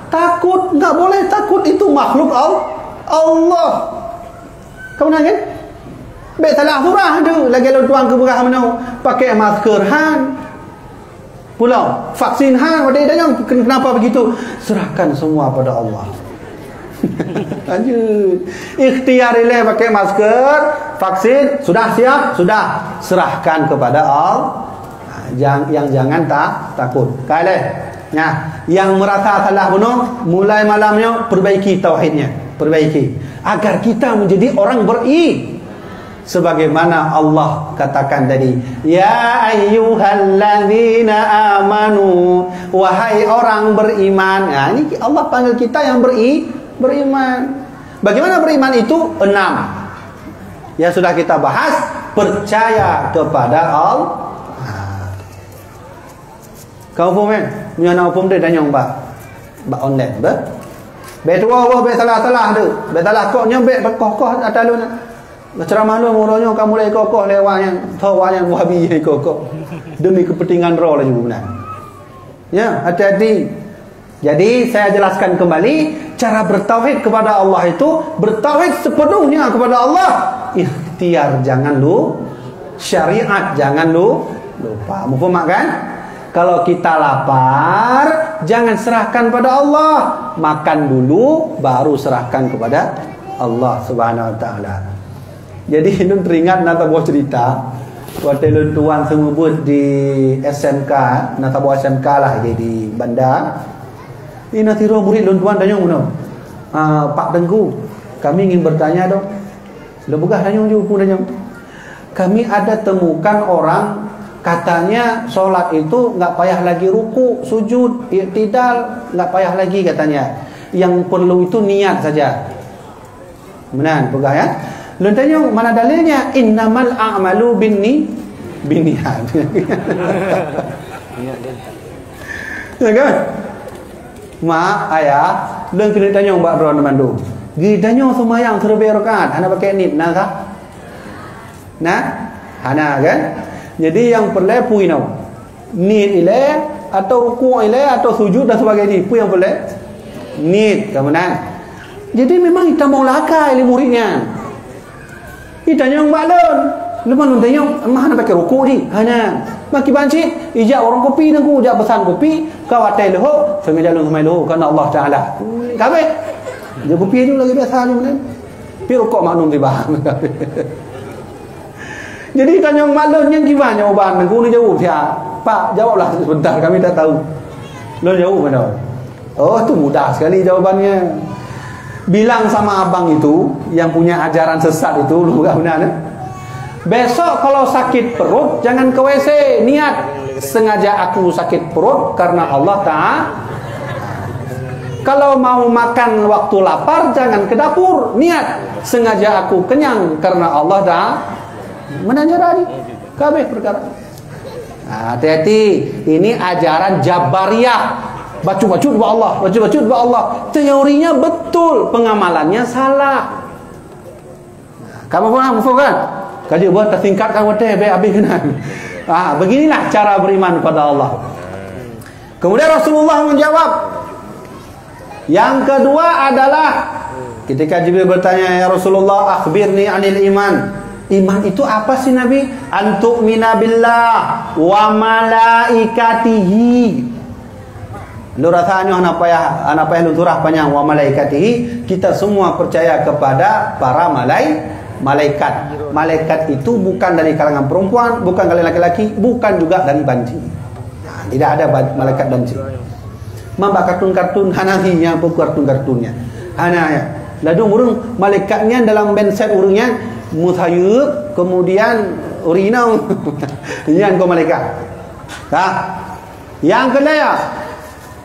takut. Nggak boleh takut, itu makhluk Allah. Kau nanya? Baik salah surah tu. Lagi lu tuang ke berah mana? Pakai masker han. Pulau vaksin hang kenapa begitu? Serahkan semua pada Allah. Lanjut. Ikhtiar ilai pakai masker, vaksin sudah siap, sudah serahkan kepada Allah. Yang jangan takut. Kaileh. Nah, yang merasa salah bunuh, mulai malamnya perbaiki tauhidnya, perbaiki agar kita menjadi orang sebagaimana Allah katakan tadi, ya ayyuhalladzina amanu, wahai orang beriman. Nah, ini Allah panggil kita yang beriman. Bagaimana beriman itu? 6. Yang sudah kita bahas, percaya kepada Allah. Kau faham kan? Punya nak faham dia tanya mbak online ber. Betul apa be salah tu. Be salah kok nya be kokoh atas lu nak. Ceramah lu mulanya kamu mulai kokoh lewat yang tawa yang wahabi kokoh. Demi kepentingan roh lah juga benar. Ya, hati-hati. Jadi saya jelaskan kembali cara bertauhid kepada Allah itu bertauhid sepenuhnya kepada Allah. Ikhtiar jangan lu, syariat jangan lu lupa. Mufaham kan? Kalau kita lapar, jangan serahkan pada Allah. Makan dulu, baru serahkan kepada Allah Subhanahu Wa Taala. Jadi nun teringat nata buah cerita. Waktu lun tuan semua buat di SMK, nata buah SMK lah di bandar. Ini nanti roh murid lun tuan tanya mana? Pak Tengku, kami ingin bertanya dong. Lebegah tanya juga pun tanya. Kami ada temukan orang katanya solat itu nggak payah lagi ruku, sujud, i'tidal, nggak payah lagi katanya. Yang perlu itu niat saja. Benar, pegah ya? Lu tanya mana dalilnya? Innamal a'malu binniyat. Ya kan? Mak, ayah, lu kena tanya mbak Ron Mandu. Gi tanya semayang serba rakaat, ana pakai nit nah kah? Nah, ana kan? Jadi yang perlu pui nau. Nit ile atau ruku' ile atau sujud dan sebagainya. Pui yang perlu. Nit kemudian. Jadi memang kita mau lakai ilmu muridnya. Kita yang balon. Lepas lu tanya, mana pakai ruku' ni? Hana. Maki banci, ijak orang kopi nangku, ijak pesan kopi, kau atai leho, sengaja lu semai leho kerana Allah Taala. Kabe. Dia kopi je lagi biasa je mana. Pi rokok maknum tiba. Jadi tanya maklum yang gimana jawaban aku ni jawab dia. Pak, jawablah sebentar kami tak tahu. Lo jawab mana? Oh, tu mudah sekali jawabannya. Bilang sama abang itu yang punya ajaran sesat itu lu enggak benar ya? Besok kalau sakit perut jangan ke WC, niat sengaja aku sakit perut karena Allah Ta'ala. Kalau mau makan waktu lapar jangan ke dapur, niat sengaja aku kenyang karena Allah Ta'ala. Menanjarani kabeh perkara. Hati-hati, ini ajaran Jabariyah. Bacu-bacu buat Allah, bacu-bacu buat Allah. Teorinya betul, pengamalannya salah. Kamu faham kan? Kalau buat tersingkatkan wadah habis kena. Beginilah cara beriman kepada Allah. Kemudian Rasulullah menjawab. Yang kedua adalah ketika Jibril bertanya, ya Rasulullah, akhbirni anil iman. Iman itu apa sih Nabi? Antu'mina billah wa malaikatihi. Lu rasanya anak payah lu turah panjang wa malaikatihi. Kita semua percaya kepada para malaikat. Malaikat itu bukan dari kalangan perempuan, bukan dari laki-laki, bukan juga dari banci. Tidak ada malaikat banci. Mamba kartun-kartun hanahi yang kartun-kartunnya. Hana ya. Lalu urung malaikatnya dalam benset urungnya muthayub, kemudian urinau. Yang kau malaikat. Yang kedua,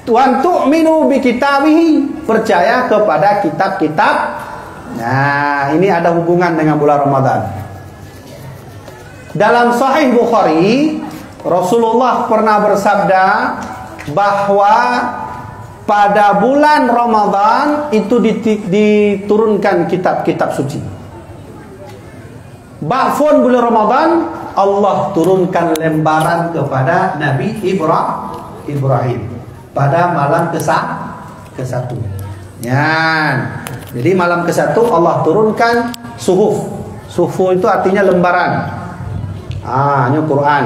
Tuhan tu'minu bi kitabihi, percaya kepada kitab-kitab. Nah, ini ada hubungan dengan bulan Ramadan. Dalam Sahih Bukhari, Rasulullah pernah bersabda bahwa pada bulan Ramadan itu diturunkan kitab-kitab suci. Ba'fun bulan Ramadan Allah turunkan lembaran kepada Nabi Ibrahim pada malam ke-1. Jadi malam ke-1 Allah turunkan suhuf. Suhuf itu artinya lembaran. Ini Quran.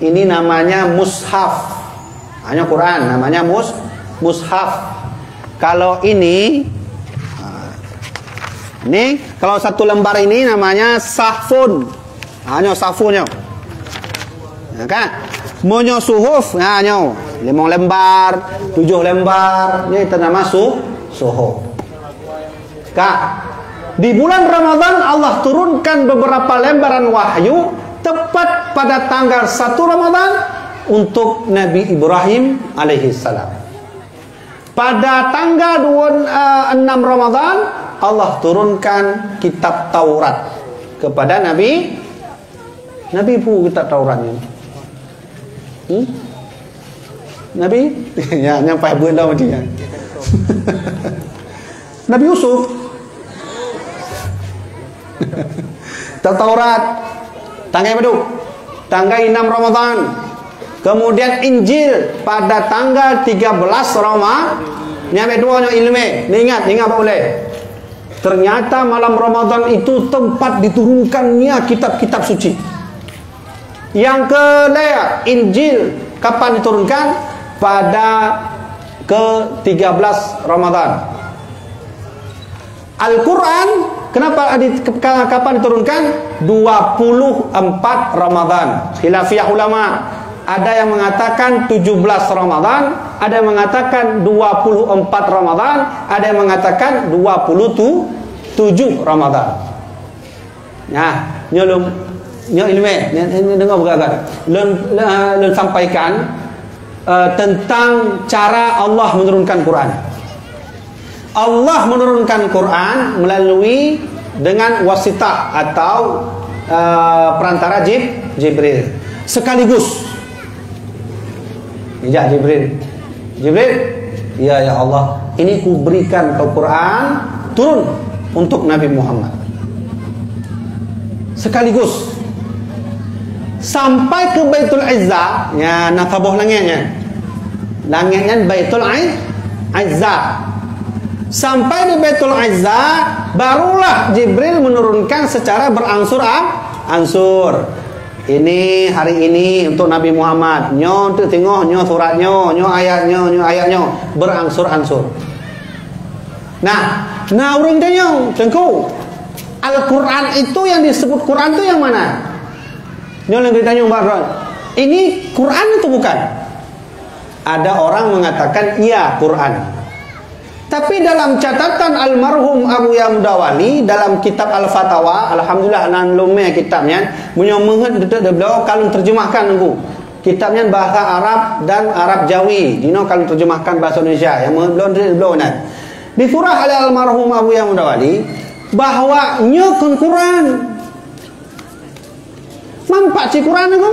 Ini namanya mushaf. Ini Quran namanya mushaf. Kalau ini kalau satu lembar ini namanya sahfun. Ini sahfunnya. Ya kan? Monyo suhuf, nyo 5 lembar, 7 lembar, ini nama suhuf. Kak, di bulan Ramadan Allah turunkan beberapa lembaran wahyu tepat pada tanggal 1 Ramadan untuk Nabi Ibrahim alaihissalam. Pada tanggal 6 Ramadan Allah turunkan kitab Taurat kepada Nabi pun kitab Tauratnya. Nabi ya nyampai benda dia. Nabi Yusuf Taurat tanggal berapa? Tanggal 6 Ramadan. Kemudian Injil pada tanggal 13 Ramadan. Nyampe dua ilmu. Ingat apa boleh? Ternyata malam Ramadan itu tempat diturunkannya kitab-kitab suci. Yang kedua, Injil kapan diturunkan? Pada ke-13 Ramadan. Al-Quran kapan diturunkan? 24 Ramadan. Khilafiyah ulama. Ada yang mengatakan 17 Ramadan, ada yang mengatakan 24 Ramadan, ada yang mengatakan 27 Ramadan. Nah, nyolong ilmu ni dengar beragak. Lun sampaikan tentang cara Allah menurunkan Quran. Allah menurunkan Quran melalui dengan wasitah atau perantara Jibril sekaligus. Ya Jibril, ya Allah, ini ku berikan ke Quran turun untuk Nabi Muhammad sekaligus sampai ke Baitul Izzah, ya nakabah langitnya Baitul Izzah. Sampai di Baitul Izzah barulah Jibril menurunkan secara beransur-ansur. Ini hari ini untuk Nabi Muhammad. Nyo tu tengok nyo suratnya, nyo ayatnya beransur-ansur. Nah orang tanya, tengku Al-Quran itu yang disebut Quran itu yang mana? Nyo lagi tanya Mbak Ron. Ini Quran itu bukan? Ada orang mengatakan iya Quran. Tapi dalam catatan almarhum Abu Yamdawali dalam kitab Al-Fatawa, alhamdulillah nan lume kitabnya, punya menget dekat beliau kalau terjemahkan aku. Kitabnya bahasa Arab dan Arab Jawi. Kalau terjemahkan bahasa Indonesia yang belum nak. Disurah oleh almarhum Abu Yamdawali bahwa nyokon Quran. Mampak si Quran aku.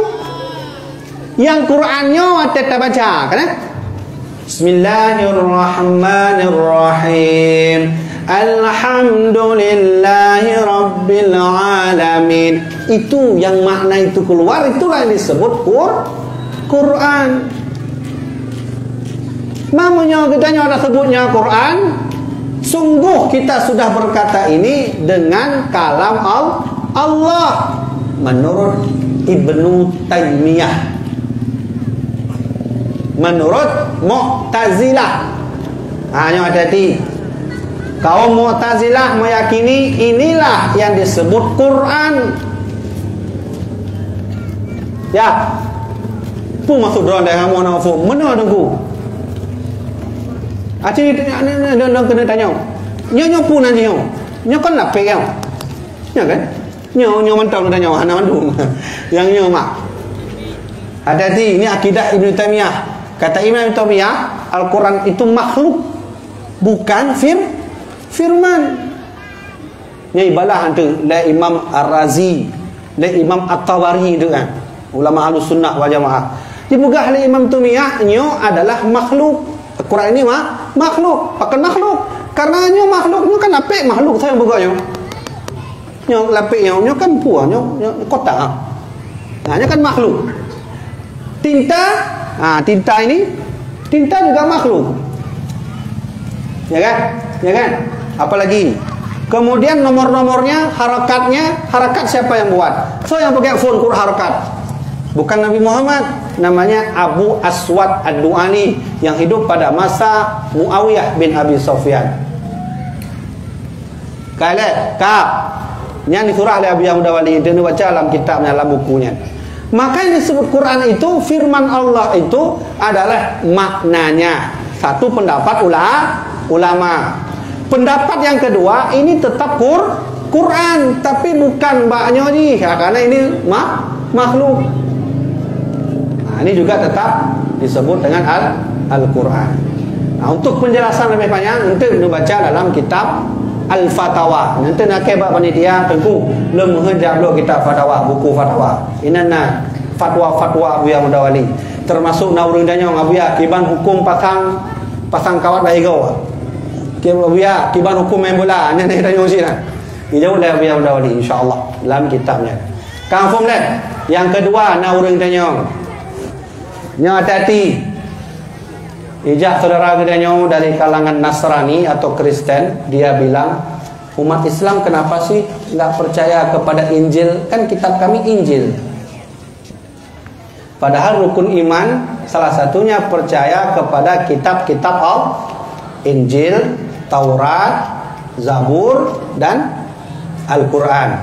Yang Qurannya ada baca, kan? Bismillahirrahmanirrahim. Alhamdulillahi Rabbil Alamin. Itu yang makna itu keluar, itulah yang disebut Quran. Mamanya kitanya ada sebutnya Quran. Sungguh kita sudah berkata ini dengan kalam Allah menurut Ibnu Taimiyah. Menurut Mu'tazilah, hanya hati-hati. Kaum Mu'tazilah meyakini inilah yang disebut Quran. Ya, pun masuk dalam dengan monafuk. Mana tunggu? Aci dong kena tanya. Nyo pun nanti nyo kan lapik kau. Ya kan? Nyo mantap tanya ana mandung. Yang nyo mak. Hati-hati, ini akidah Ibnu Taimiyah. Kata Imam Ibnu Taimiyah, Al-Quran itu makhluk, bukan firman. Ini ibalah tu la Imam Ar-Razi, la Imam At-Tabari itu kan, ulama Ahlussunnah wal Jamaah. Dibugah oleh Imam Taimiyah, nyo adalah makhluk. Al-Quran ini makhluk, pakai makhluk. Karena nyo makhluk, nyo kan lapik makhluk saya bugahnya. Nyo lapik nyo kan puah, nyo kotak. Nah, nyo kan makhluk. Tinta ini juga makhluk. Ya kan? Apalagi kemudian nomor-nomornya, harakat siapa yang buat? So yang pakai phone harakat bukan Nabi Muhammad, namanya Abu Aswad Ad-Du'ani yang hidup pada masa Muawiyah bin Abi Sufyan. Yang disurah oleh Abu Yamdawali itu baca dalam kitabnya, dalam bukunya. Maka yang disebut Quran itu, firman Allah itu adalah maknanya. Satu pendapat ulama. Pendapat yang kedua, ini tetap Quran, tapi bukan mbaknya ni, karena ini makhluk. Nah, ini juga tetap disebut dengan Al-Quran. Nah, untuk penjelasan lebih panjang, nanti dibaca dalam kitab Al-Fatawa. Nanti nak kebab panitia tengku lemhejab lo kita fatwa, buku fatwa. Inana fatwa-fatwa Abuya Mudawali. Termasuk na urang danyo Abuya kiban hukum pasang kawat bahigau. Abuya kiban hukum main bola. Nenek danyo sini. Dijauh oleh Abuya Mudawali insya-Allah dalam kitabnya. Confirm lah. Yang kedua na urang danyo. Nya hati-hati. Ijak saudara gedanya dari kalangan Nasrani atau Kristen, dia bilang umat Islam kenapa sih nggak percaya kepada Injil? Kan kitab kami Injil. Padahal rukun iman salah satunya percaya kepada kitab-kitab Injil, Taurat, Zabur dan Al-Quran.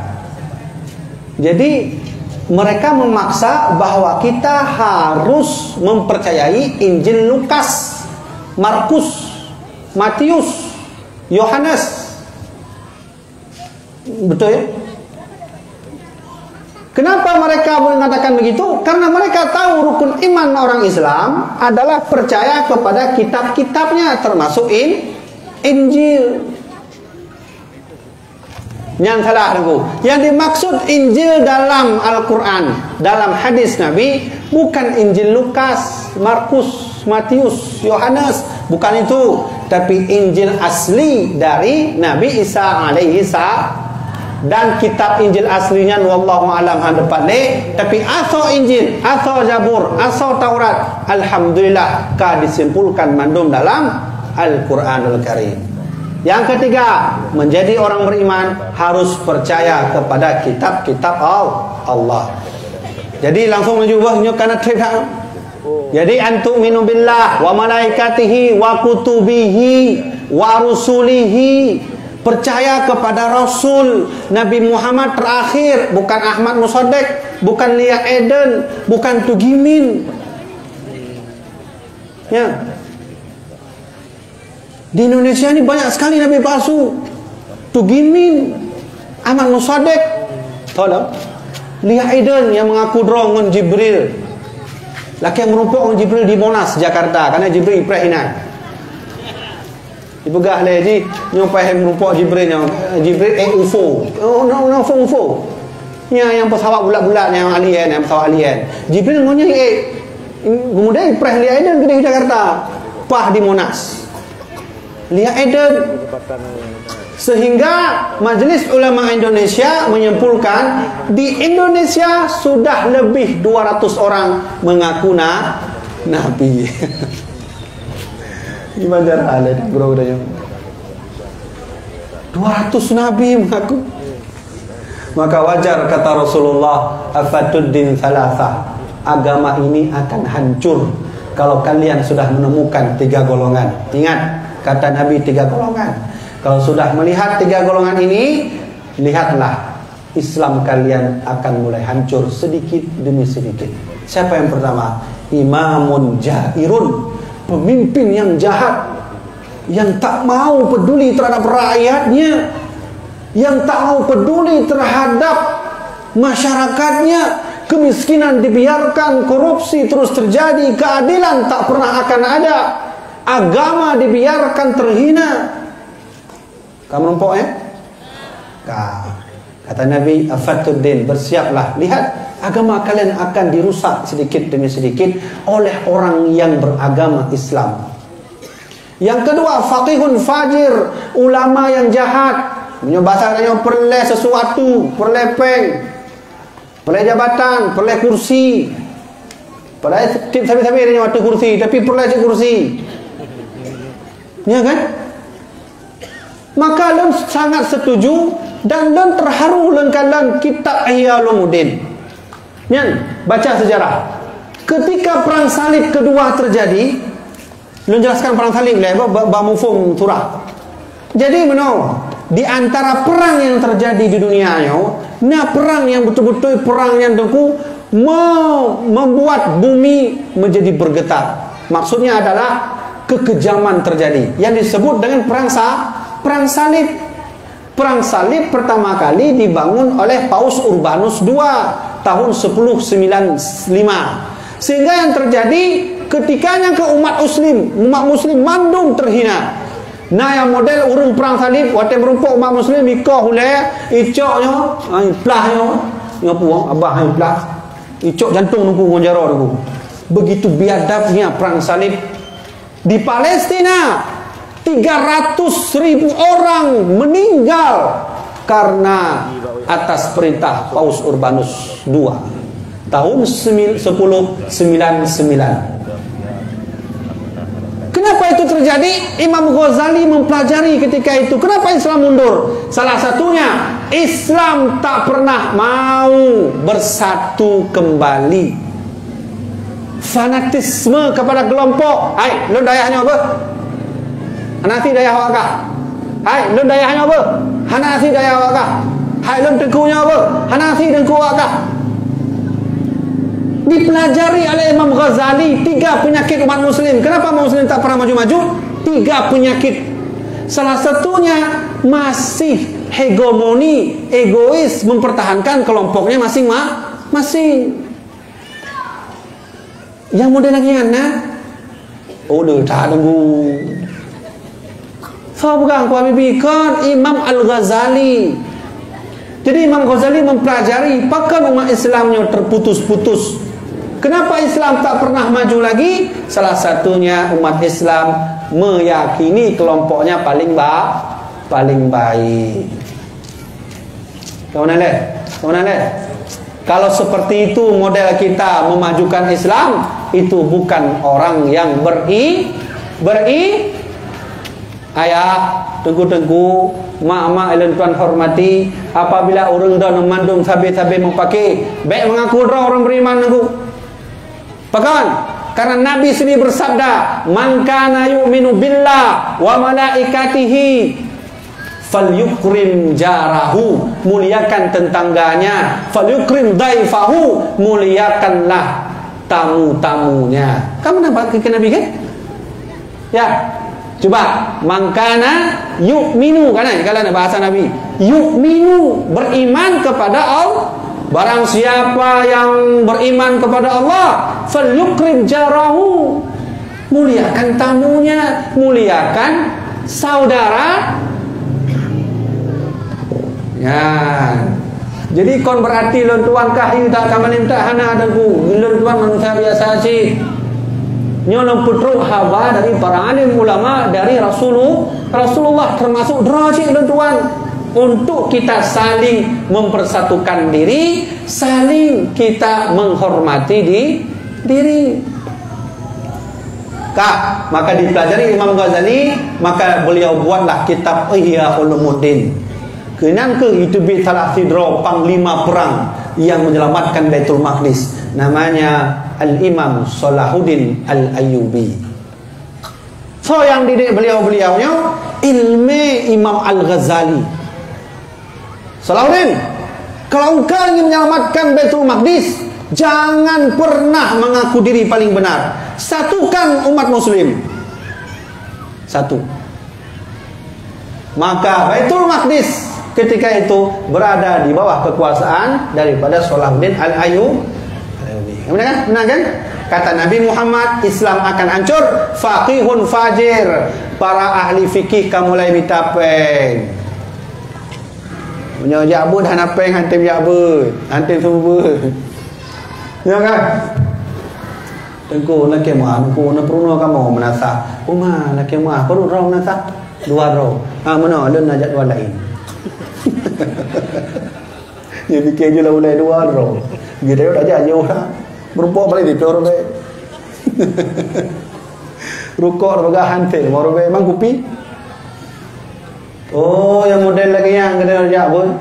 Jadi mereka memaksa bahwa kita harus mempercayai Injil Lukas, Markus, Matius, Yohanes. Betul ya? Kenapa mereka mengatakan begitu? Karena mereka tahu rukun iman orang Islam adalah percaya kepada kitab-kitabnya, termasuk Injil. Yang salah aku. Yang dimaksud Injil dalam Al-Quran, dalam hadis Nabi, bukan Injil Lukas, Markus, Matius, Yohanes, bukan itu, tapi Injil asli dari Nabi Isa alaihi salam. Dan kitab Injil aslinya wallahu alam hadapan tapi asal Injil, asal Zabur, asal Taurat, alhamdulillah ka disimpulkan mandum dalam Al-Quranul Karim. Yang ketiga, menjadi orang beriman harus percaya kepada kitab-kitab Allah. Jadi langsung menjubah karena trip. Jadi antu'minu billah wa malaikatihi wa kutubihi wa rusulihi. Percaya kepada Rasul Nabi Muhammad terakhir, bukan Ahmad Musaddiq, bukan Lia Eden, bukan Tugimin. Ya. Di Indonesia ini banyak sekali nabi palsu. Tugimin, Ahmad Musaddiq, tahu tak? Lia Eden yang mengaku drone dengan Jibril. Laki yang merumpuk dengan Jibril di Monas, Jakarta, karena Jibril Ibrahim. Dibegah lagi nyampai merumpuk Jibril UFO. UFO. Yang pesawat bulat-bulat yang alien, yang pesawat alien. Jibril ngonya kemudian Ibrahim Lia Eden di Jakarta, pah di Monas. Lia Eden. Sehingga Majelis Ulama Indonesia menyimpulkan di Indonesia sudah lebih 200 orang mengaku nabi. Gimana halnya bro udah 200 nabi mengaku. Maka wajar kata Rasulullah, afatuddin thalatha. Agama ini akan hancur kalau kalian sudah menemukan 3 golongan. Ingat kata Nabi 3 golongan. Kalau sudah melihat 3 golongan ini, lihatlah Islam kalian akan mulai hancur sedikit demi sedikit. Siapa yang pertama? Imamun jairun, pemimpin yang jahat, yang tak mau peduli terhadap rakyatnya, yang tak mau peduli terhadap masyarakatnya. Kemiskinan dibiarkan, korupsi terus terjadi, keadilan tak pernah akan ada, agama dibiarkan terhina. Kamu nampak ya? Kata Nabi, afatuddin, bersiaplah, lihat agama kalian akan dirusak sedikit demi sedikit oleh orang yang beragama Islam. Yang kedua, faqihun fajir, ulama yang jahat, bahasanya perleh sesuatu, perlepeng, perleh jabatan, perleh kursi, perleh sabi-sabi dia waktu kursi, tapi perleh kursi. Ya kan? Maka lem sangat setuju dan lem terharu lengkalan kitab Ihya Ulumuddin. Nyan, baca sejarah. Ketika perang salib kedua terjadi, lem jelaskan perang salib lah, bamufum surah. Jadi di antara perang yang terjadi di dunia nah perang yang betul-betul perang yang dengku membuat bumi menjadi bergetar. Maksudnya adalah kekejaman terjadi yang disebut dengan perang salib. Perang salib pertama kali dibangun oleh Paus Urbanus II tahun 1095. Sehingga yang terjadi ketikanya ke umat muslim mandum terhina. Nah yang model urung perang salib, waktu merumpuk umat muslim ikah hulai, icoknya, plahnya, ngapuang abah yang plah, icok jantung nunggu konjaro nunggu. Begitu biadabnya perang salib di Palestina. 300.000 orang meninggal karena atas perintah Paus Urbanus II tahun 1099. Kenapa itu terjadi? Imam Ghazali mempelajari ketika itu. Kenapa Islam mundur? Salah satunya, Islam tak pernah mau bersatu kembali. Fanatisme kepada kelompok. Hai, lu dayahnya apa? Hanafi dayah awakah? Hai, lu dayahnya apa? Hanafi dayah awakah? Hai, lu tengkunya apa? Hanafi tengku awakah? Dipelajari oleh Imam Ghazali 3 penyakit umat muslim. Kenapa umat muslim tak pernah maju-maju? 3 penyakit. Salah satunya masih hegemoni, egois, mempertahankan kelompoknya masing-masing. Yang model lagi mana? Oh, dah tak tunggu. So bukan ku habibkan Imam Al-Ghazali. Jadi Imam Ghazali mempelajari pakan umat Islamnya terputus-putus. Kenapa Islam tak pernah maju lagi? Salah satunya umat Islam meyakini kelompoknya paling baik. Kemana le? Kalau seperti itu model kita memajukan Islam, itu bukan orang yang ayah, tengku-tengku, mak-mak yang tuan hormati, apabila orang dah memandung sabi-sabi memakai, baik mengaku orang beriman aku. Bahkan karena Nabi sendiri bersabda, "Man kana yu'minu billah wa malaikatihi falyukrim jarahu," muliakan tetangganya, "falyukrim daifahu," muliakanlah tamu-tamunya. Kamu nampak ke Nabi kan? Ya. Coba, mangkana yu'minu, kan kalau ada bahasa Nabi, yu'minu, beriman kepada Allah. Barang siapa yang beriman kepada Allah, falyukrim jarahu, muliakan tamunya, muliakan saudara. Ya. Jadi kon berarti lontuan kahyu tak kamanin tak hana adaku. Lontuan manusia biasa sih. Nyolong putruk haba dari para alim ulama, dari Rasulullah, termasuk derajat tuan, untuk kita saling mempersatukan diri, saling kita menghormati diri. Maka dipelajari Imam Ghazali, maka beliau buatlah kitab Ihya Ulumuddin. Kenapa itu salah sidro panglima perang yang menyelamatkan Baitul Maqdis, namanya Al-Imam Salahuddin Al-Ayyubi. So yang didik beliau-beliaunya ilmu Imam Al-Ghazali. Salahuddin, kalau engkau ingin menyelamatkan Baitul Maqdis, jangan pernah mengaku diri paling benar. Satukan umat muslim. Satu. Maka Baitul Maqdis ketika itu berada di bawah kekuasaan daripada Salahuddin Al-Ayyubi. Benar kan? Kata Nabi Muhammad, Islam akan hancur faqihun fajir. Para ahli fikih kamu mulai mitapeng. Punya jabut hanapeng hantim jabut, hantim semua. Ya kan? Tengku nak kemah, tengku nak peruno kamu menasa. Umah nak kemah, perlu roh menasa. 2 roh. Mana lu nak jadual lain. Dia fikir je lah boleh 2 roh. Dia dah jauh lah. Berbuat balik di pelor be. Rukuk baga hantil, mau be mang kupi. Oh, yang model lagi yang kena kerja pun.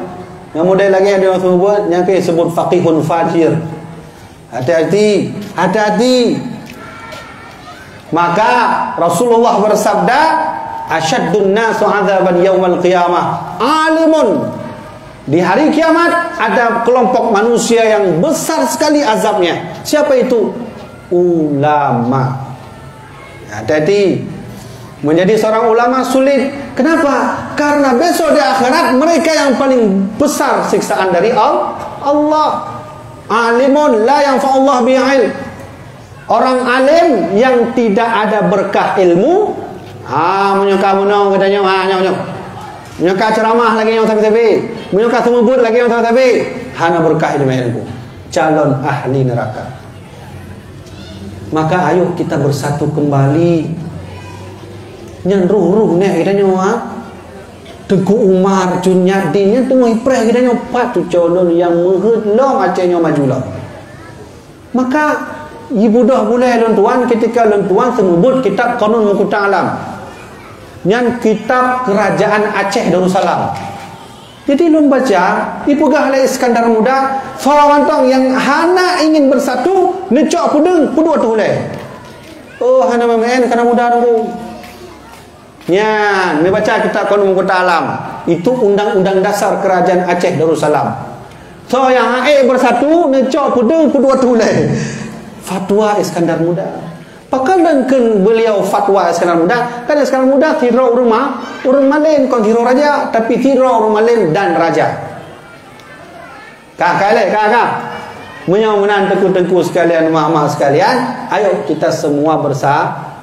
Yang model lagi yang dia semua buat, yang ke sebut faqihun fajir. Hati-hati, hati-hati. Maka Rasulullah bersabda, asyaddun nasu 'adzaban yaumal qiyamah alimun. Di hari kiamat ada kelompok manusia yang besar sekali azabnya. Siapa itu? Ulama. Hati-hati. Menjadi seorang ulama sulit. Kenapa? Karena besok di akhirat mereka yang paling besar siksaan dari Allah. Alimun la yanfa'ullah bi'il. Orang alim yang tidak ada berkah ilmu Menyuka menong katanya, menyuka ceramah lagi yang tapi, menyuka semubut lagi yang tapi, hana berkah di mayatku. Calon ahli neraka. Maka ayo kita bersatu kembali. Nyan ruh-ruh ni katanya Tengku Umar Cunyadin yang tengah iprah kita nyopat tu calon yang menghedlong acehnya majulah. Maka ibu dah boleh tuan ketika tuan semebut kitab Qanun Muqta Alam. Yang kitab Kerajaan Aceh Darussalam. Jadi lun baca, ipugah oleh Iskandar Muda, fawantong yang hana ingin bersatu, necok pudeng, pudua tu boleh. Oh, hana main karena muda tu. Ya, ni baca kitab Qanun Muqta Alam. Itu undang-undang dasar Kerajaan Aceh Darussalam. So yang bersatu necok pudeng pudua tulai. Fatwa Iskandar Muda. Pakalan kan beliau fatwa Iskandar Muda. Kan Iskandar Muda tiro rumah, urang malin kon tiro raja, tapi tiro urang malin dan raja. Kakak. Menyamunan tengku-tengku sekalian, mak-mak sekalian, ayo kita semua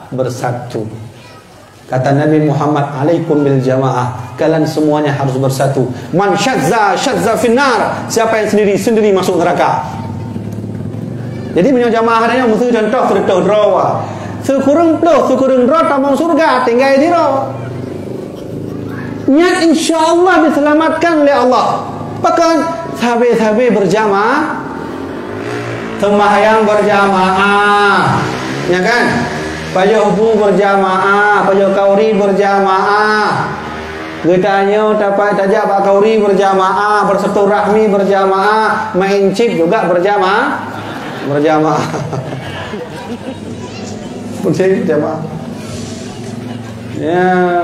bersatu. Kata Nabi Muhammad, alaikum bil jamaah. Kalian semuanya harus bersatu. Man syazza finnar. Siapa yang sendiri masuk neraka. Jadi punya jamaah adanya mesti contoh tertuh drawa. Sekurang draw tamang surga tinggal di draw. Niat insyaallah diselamatkan oleh Allah. Bahkan sahabat-sahabat berjamaah, sembahyang berjamaah. Ya kan? Payah hubu berjamaah, payah kauri berjamaah. Getanya dapat tajak pak kauri berjamaah, bersilaturahmi berjamaah, main chip juga berjamaah. Berjamaah. Ya,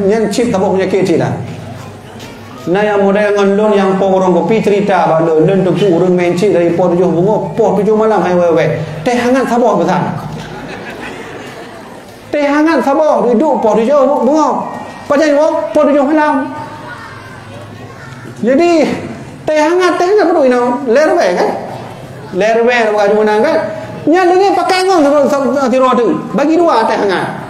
yang chip tak punya kecil lah. Nah yang model ngendon yang orang kopi cerita bahawa lon tu urang main chip dari pos 7 bunga, pos 7 malam hai wewe. Teh hangat sabar besar. Teh hangat sabar duduk pos 7 bunga. Pasal pos 7 malam. Jadi teh hangat perlu lerwe kan? Lerwe bukan cuma kan? Nya dengar pakai ngong tiro tu. Bagi dua teh hangat.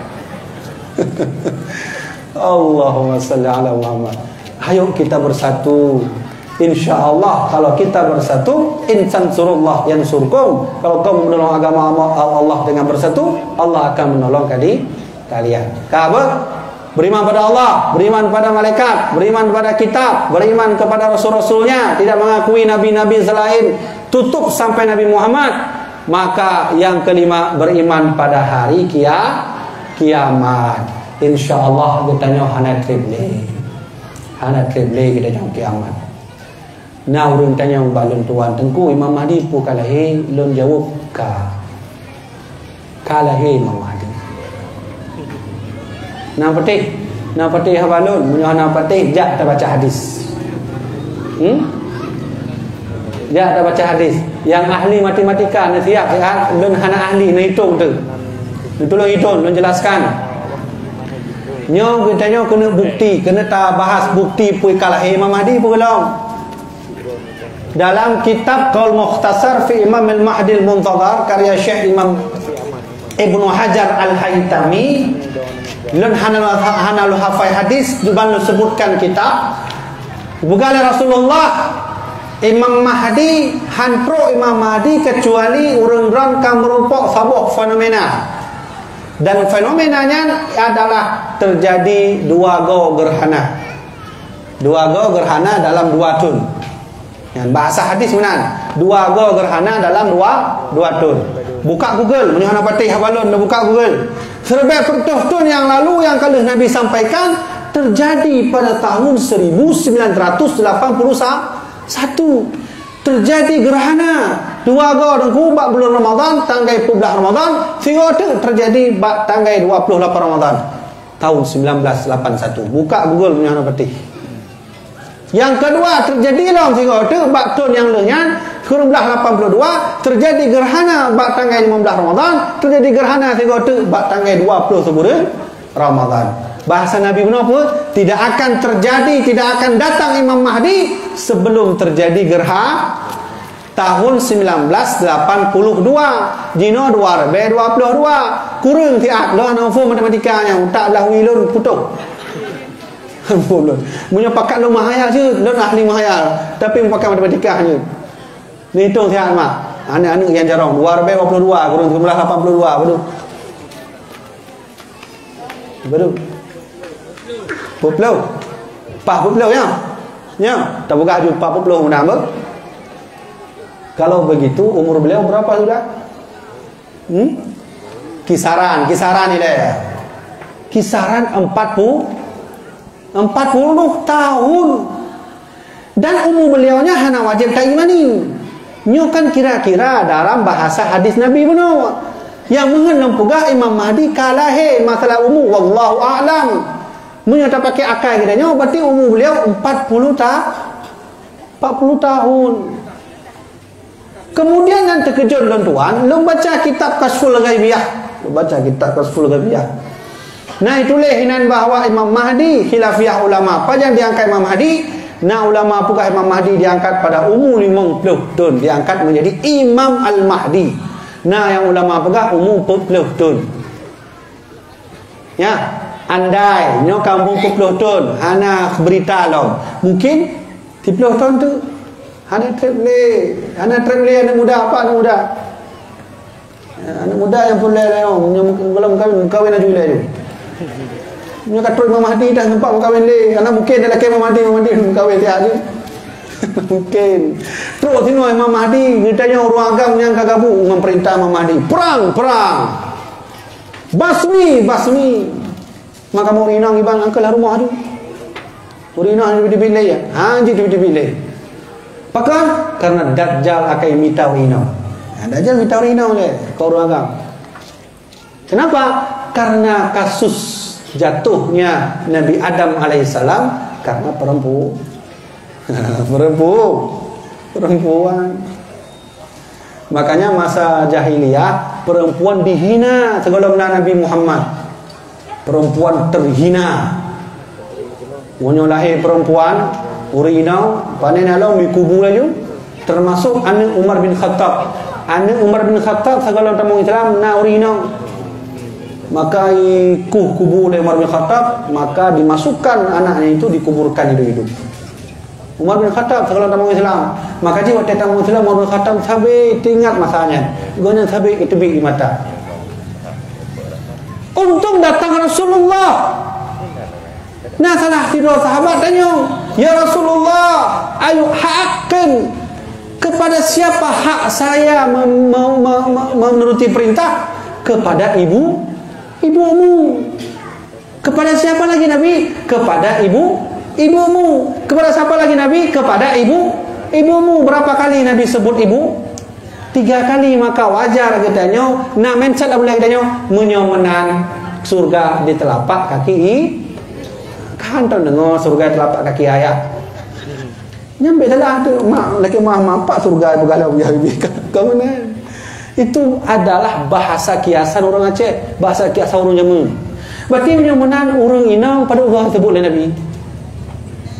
Allahumma salli ala Muhammad. Ayo kita bersatu. InsyaAllah kalau kita bersatu, insan surullah yang surkum. Kalau kamu menolong agama Allah dengan bersatu, Allah akan menolong kalian. Apa? Beriman pada Allah, beriman pada malaikat, beriman pada kitab, beriman kepada rasul-rasulnya, tidak mengakui nabi-nabi selain, tutup sampai Nabi Muhammad. Maka yang kelima, beriman pada hari kiamat. InsyaAllah bertanya hana triple kita jam kiamat. Nah urang tanya balon tuan tengku Imam Mahdi pu kalahi lon jawab kalahi Imam Mahdi. Nah patih habalon munyo na patih jak tak baca hadis. Jak tak baca hadis. Yang ahli matematika na siap lon hana ahli na hitung tu. Tolong hitung, lon jelaskan. Nyo kita kena bukti, kena ta bahas bukti pui kalahi Imam Mahdi pu gelong. Dalam kitab Qaul Mukhtasar fi Imam Al-Mahdi Al-Muntadhar karya Syekh Imam Ibnu Hajar Al-Haytami, lun hanalu hafai hadis dibantu sebutkan kitab bukanlah Rasulullah Imam Mahdi hanpro Imam Mahdi kecuali urang-urang kang merumpok sabuk fenomena. Dan fenomenanya adalah terjadi dua go gerhana dalam 2 tahun. Yang bahasa hadis benar. 2 go gerhana dalam 2 tahun. Buka Google, menyana patih habalon, buka Google. Serba tahun yang lalu yang kalau Nabi sampaikan terjadi pada tahun 1981. Terjadi gerhana 2 go dan kubak bulan Ramadan tanggal 12 Ramadan sehingga terjadi tanggal 28 Ramadan tahun 1981. Buka Google menyana patih. Yang kedua terjadi lah sehingga bak tahun yang lenyan 1982 terjadi gerhana bak tanggal 15 Ramadan, terjadi gerhana sehingga bak tanggal 20 Ramadan. Bahasa Nabi apa? Tidak akan terjadi, tidak akan datang Imam Mahdi sebelum terjadi tahun 1982 Jino 2022 kurang tiap dah novel matematikanya tak belah wilun putus punya pakat lu mahayal je lu ahli mahayal tapi pakai matematika je ni hitung tiap mak anak-anak yang jarang 2022 kurang 1982 betul Puplau Pak Puplau ya tak buka jumpa Puplau nama. Kalau begitu umur beliau berapa sudah? Kisaran ni deh. Kisaran 40 tahun. Dan umur beliaunya hana wajib tak imani. Nyo kan kira-kira dalam bahasa hadis Nabi benar. Yang mengenang pula Imam Mahdi kalahe masalah umur wallahu a'lam. Munyo tak pakai akal kita nyo berarti umur beliau 40 tahun. Kemudian yang terkejut tuan-tuan, lu baca kitab Kasful Ghaibiyah. Nah itulah hinan bahawa Imam Mahdi khilafiyah ulama. Apa yang diangkat Imam Mahdi? Nah ulama pula Imam Mahdi diangkat pada umur 50 tahun, diangkat menjadi Imam Al-Mahdi. Nah yang ulama pula umur 40 tahun. Ya, andai nyo kampung 40 tahun, hana berita lo. Mungkin 30 tahun tu anak traveler anak muda apa anak muda yang pun belum kahwin aja tu punya katrol Imam Mahdi dah nampak kahwin anak mungkin dia lelaki Imam Mahdi kahwin tiap je mungkin terus sini Imam Mahdi ditanya orang agam yang kagabu memperintah Imam Mahdi perang basmi maka mau rinang ibang angkel rumah tu rinang di bilik ya anjing di bilik. Apakah? Karena Dajjal akan minta rinau. Dajjal minta rinau le kau orang agam. Kenapa? Karena kasus jatuhnya Nabi Adam alaihissalam karena perempuan. Makanya masa jahiliyah perempuan dihina sebelum Nabi Muhammad. Perempuan terhina. Munyo lahir perempuan urinau panen alau di kubur aja termasuk anak Umar bin Khattab segala tamu Islam na urinau maka kubur dari Umar bin Khattab maka dimasukkan anaknya itu dikuburkan hidup-hidup Umar bin Khattab segala tamu Islam maka dia waktu tamu Islam Umar bin Khattab sampai ingat masanya guna sampai itu di mata untung datang Rasulullah. Nah salah tidur sahabat tanya, ya Rasulullah, ayo hakkan kepada siapa hak saya menuruti perintah? Kepada ibumu. Kepada siapa lagi Nabi? Kepada ibumu. Kepada siapa lagi Nabi? Kepada ibumu. Berapa kali Nabi sebut ibu? 3 kali. Maka wajar katanya. Nah mencat boleh katanya menyomenan surga di telapak kaki kan tahu dengar surga telapak kaki ayah nyampe salah tu mak laki mak pak surga bergalau ya bibi kau mana itu adalah bahasa kiasan orang Aceh bahasa kiasan orang Jamu berarti menyomenan orang inang pada orang sebut oleh Nabi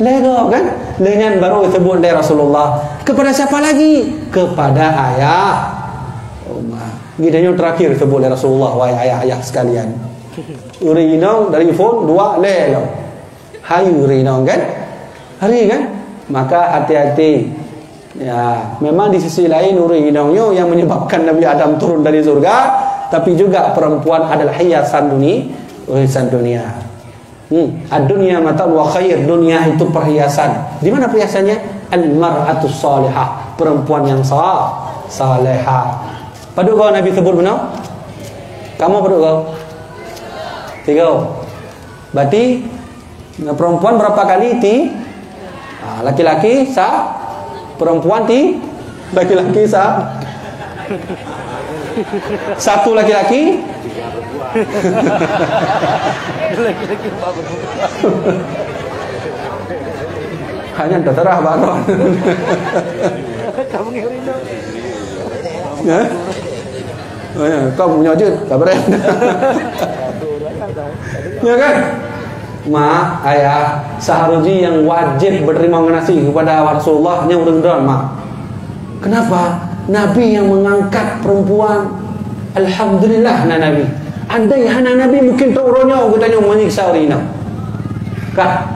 lego kan lengan baru sebut oleh Rasulullah kepada siapa lagi kepada ayah gidanya terakhir sebut oleh Rasulullah wahai ayah-ayah sekalian urinau dari phone 2 lelo hayu urinau kan hari kan maka hati-hati ya memang di sisi lain urinau yang menyebabkan Nabi Adam turun dari surga tapi juga perempuan adalah hiasan dunia ad-dunya mata'un wa khair dunia itu perhiasan di mana perhiasannya al-mar'atus salihah perempuan yang salihah pada kau Nabi sebut benar kamu pada kau 3 berarti perempuan berapa kali laki-laki perempuan laki-laki 1 laki-laki hanya terserah baron ya kau punya je tak berani ya kan mak ayah seharusnya yang wajib berterima kasih kepada Rasulullah nya urang-urang mak Kenapa? Nabi yang mengangkat perempuan. Alhamdulillah Nabi. Andai hana Nabi mungkin turunnya katanya menyiksa orang ini. Kah?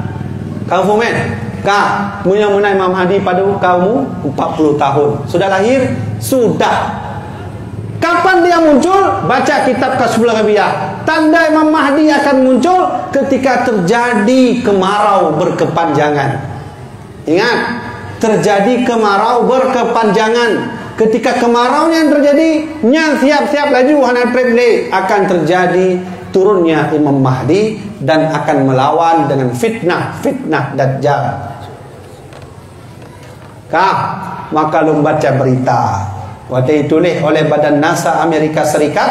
Kamu komen? Kah? Punya menai Imam Mahdi pada kamu 40 tahun. Sudah lahir? Sudah. Kapan dia muncul? Baca kitab Kashful Ghaibiyah. Tanda Imam Mahdi akan muncul ketika terjadi kemarau berkepanjangan. Ingat, terjadi kemarau berkepanjangan. Ketika kemarau yang terjadi, siap-siap laju hana treble akan terjadi turunnya Imam Mahdi dan akan melawan dengan fitnah Dajjal. Kah? Maka lu baca berita. Waktu ditulis oleh Badan NASA Amerika Serikat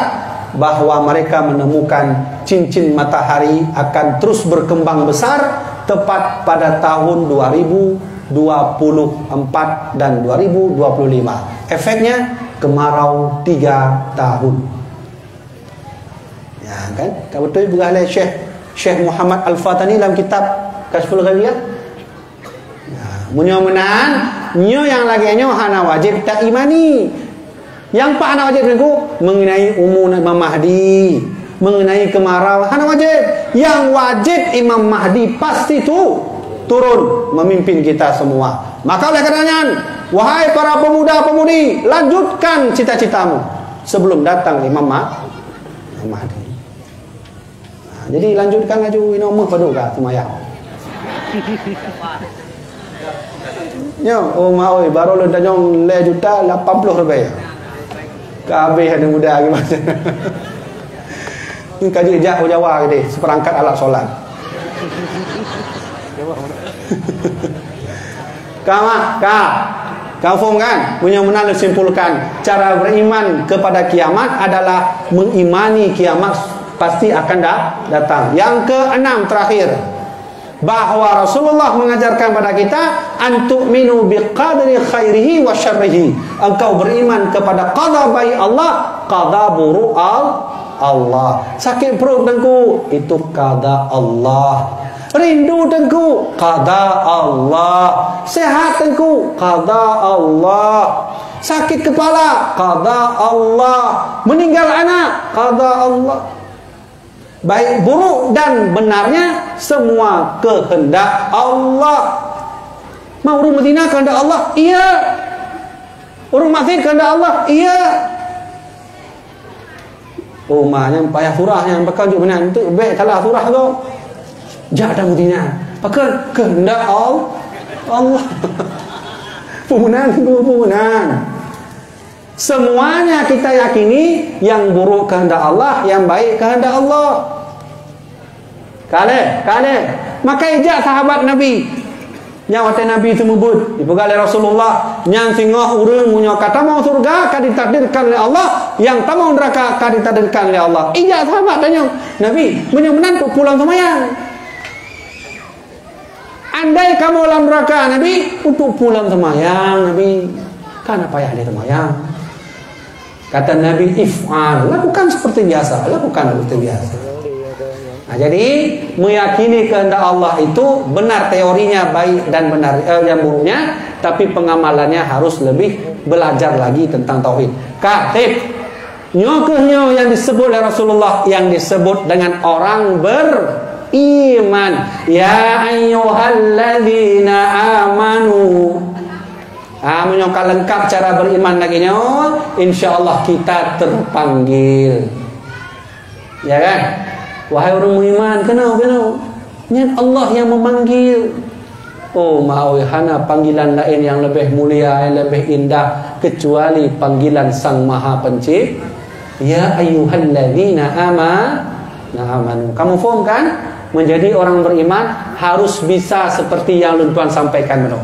bahwa mereka menemukan cincin matahari akan terus berkembang besar tepat pada tahun 2024 dan 2025. Efeknya kemarau 3 tahun. Ya kan? Kau betul beralih Syekh Muhammad Al-Fatani dalam kitab Kashful Ghaibiyah. Ya, mudah-mudahan nyo yang lagi nyo hana wajib tak imani. Yang pak hana wajib itu mengenai umur Imam Mahdi, mengenai kemarau hana wajib. Yang wajib Imam Mahdi pasti itu turun memimpin kita semua. Maka oleh karenanya, wahai para pemuda-pemudi, lanjutkan cita-citamu sebelum datang Imam Mahdi. Nah, jadi lanjutkan laju nomor paduka semayang. Yo, mau baru le danyong le juta 80 rupiah. Kabeh ada muda gimana? Ini kaji Jawa gede, seperangkat alat solat. Kau faham kan? Punya menal simpulkan cara beriman kepada kiamat adalah mengimani kiamat pasti akan datang. Yang keenam terakhir, bahwa Rasulullah mengajarkan pada kita antu'minu biqadri khairihi wa syarrihi. Engkau beriman kepada qada baik Allah, qada buruk Allah. Sakit perut dengku, itu qada Allah. Rindu dengku, qada Allah. Sehat dengku, qada Allah. Sakit kepala, qada Allah. Meninggal anak, qada Allah. Baik buruk dan benarnya semua kehendak Allah. Mau urung Madinah kehendak Allah? Iya. Urung maksud kehendak Allah? Iya. Rumahnya payah surah yang bakal juga benar untuk baik kalah surah tu. Jadah Madinah. Pakal kehendak Allah. Pembunuhan. Semuanya kita yakini yang buruk kehendak Allah, yang baik kehendak Allah. Kale. Maka ijak sahabat Nabi. Yang waktu Nabi itu membut dipegang oleh Rasulullah, yang singoh urang munyo kata mau surga ka ditakdirkan oleh Allah, yang tak mau neraka ka ditakdirkan oleh Allah. Ijak sahabat tanya Nabi, menyemenan pulang semayang. Andai kamu dalam neraka Nabi, untuk pulang semayang Nabi. Kan apa ya dia semayang? Kata Nabi, if'al, lakukan seperti biasa. Nah, jadi meyakini kehendak Allah itu benar teorinya baik dan benar yang buruknya, tapi pengamalannya harus lebih belajar lagi tentang tauhid. Katib nyokuhnya yang disebut oleh Rasulullah, yang disebut dengan orang beriman. Ya ayyuhalladzina amanu. Menyokal lengkap cara beriman lagi insyaallah kita terpanggil. Ya kan? Wahai orang beriman, kenapa? Nyat Allah yang memanggil. Oh, mau hana panggilan lain yang lebih mulia, yang lebih indah kecuali panggilan Sang Maha Pencipta. Ya ayyuhalladzina amanu. Kamu faham kan? Menjadi orang beriman harus bisa seperti yang Tuhan sampaikan benar.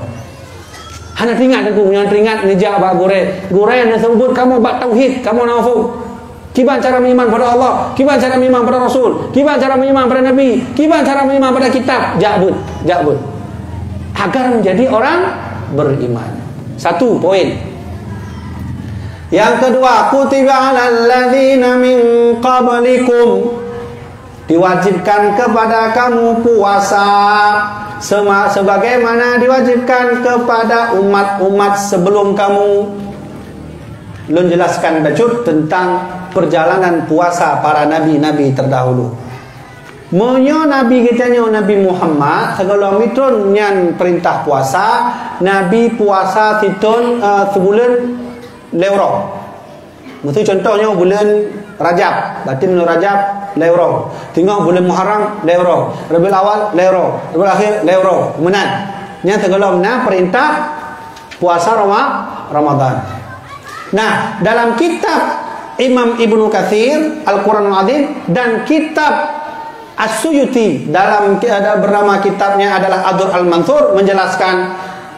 Hana teringat aku, yang teringat nejak bak gore yang disebut kamu bak tauhid, kamu nafu. Kiban cara beriman pada Allah, kiban cara beriman pada Rasul, kiban cara beriman pada Nabi, kiban cara beriman pada kitab. Jabut. Agar menjadi orang beriman. Satu poin. Yang kedua, kutiba 'alal ladzina min qablikum. Diwajibkan kepada kamu puasa sebagaimana diwajibkan kepada umat-umat sebelum kamu. Belum jelaskan bacut tentang perjalanan puasa para nabi-nabi terdahulu. Monyo nabi kita nyo Nabi Muhammad segala mitun nyan perintah puasa, nabi puasa titun sebulan lewro. Mesti contohnya bulan Rajab, batin bulan Rajab lewro. Tengok bulan Muharram lewro, Rabiul Awal lewro, Rabiul Akhir lewro. Kemudian nya segala perintah puasa Ramadan. Nah, dalam kitab Imam Ibnu Katsir Al-Qur'anul Azim dan kitab As-Suyuti dalam bernama kitabnya adalah Ad-Durr Al-Mansur menjelaskan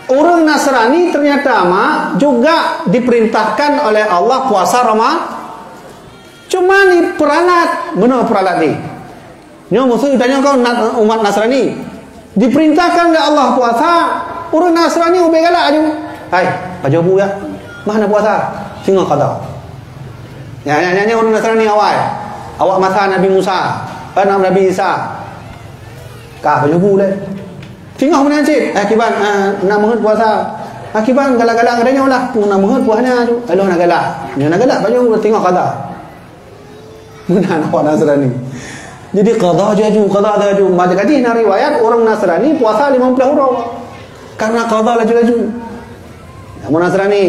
orang Nasrani ternyata juga diperintahkan oleh Allah puasa Ramadan. Cuma ni peralat, benar peralat ni. Nyo musuh tanya kau umat Nasrani diperintahkan oleh Allah puasa, orang Nasrani ubah galak aju. Hai, pajobu ya. Mana puasa? Singa kata. Ya orang Nasrani awak masa Nabi Musa. Nabi Isa kah pajubu le tinggal mana cik akibat nak mengut puasa akibat galak-galak adanya lah pun nak mengut puasanya tu alo nak galak pajubu tengok kata mana awak Nasrani jadi qada jaju macam tadi na riwayat orang Nasrani puasa 50 orang karena qada laju orang Nasrani.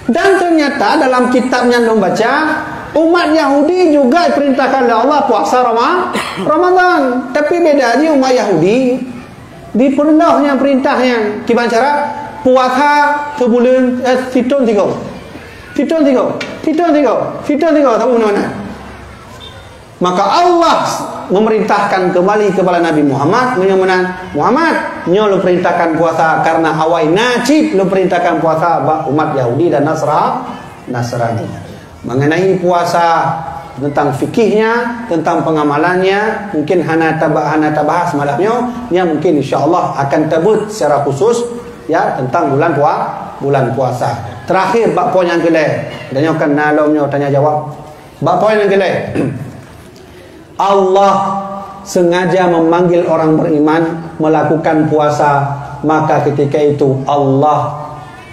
Dan ternyata dalam kitabnya yang membaca umat Yahudi juga diperintahkan oleh Allah puasa Ramadan. Tapi bedanya umat Yahudi diperendahnya perintahnya. Gimana cara? Puasa sebulan fitun tiga. Tahu mana? Maka Allah memerintahkan kembali kepada Nabi Muhammad Muhammad nyo lu perintahkan puasa karena awai najib lu perintahkan puasa umat Yahudi dan Nasrani. Mengenai puasa tentang fikihnya, tentang pengamalannya mungkin hana tabahas malamnya yang mungkin insyaallah akan tebut secara khusus ya tentang bulan puasa. Terakhir bab poin yang kelai dan yang akan nalomnya tanya jawab. Bab poin yang kelai. Allah sengaja memanggil orang beriman melakukan puasa, maka ketika itu Allah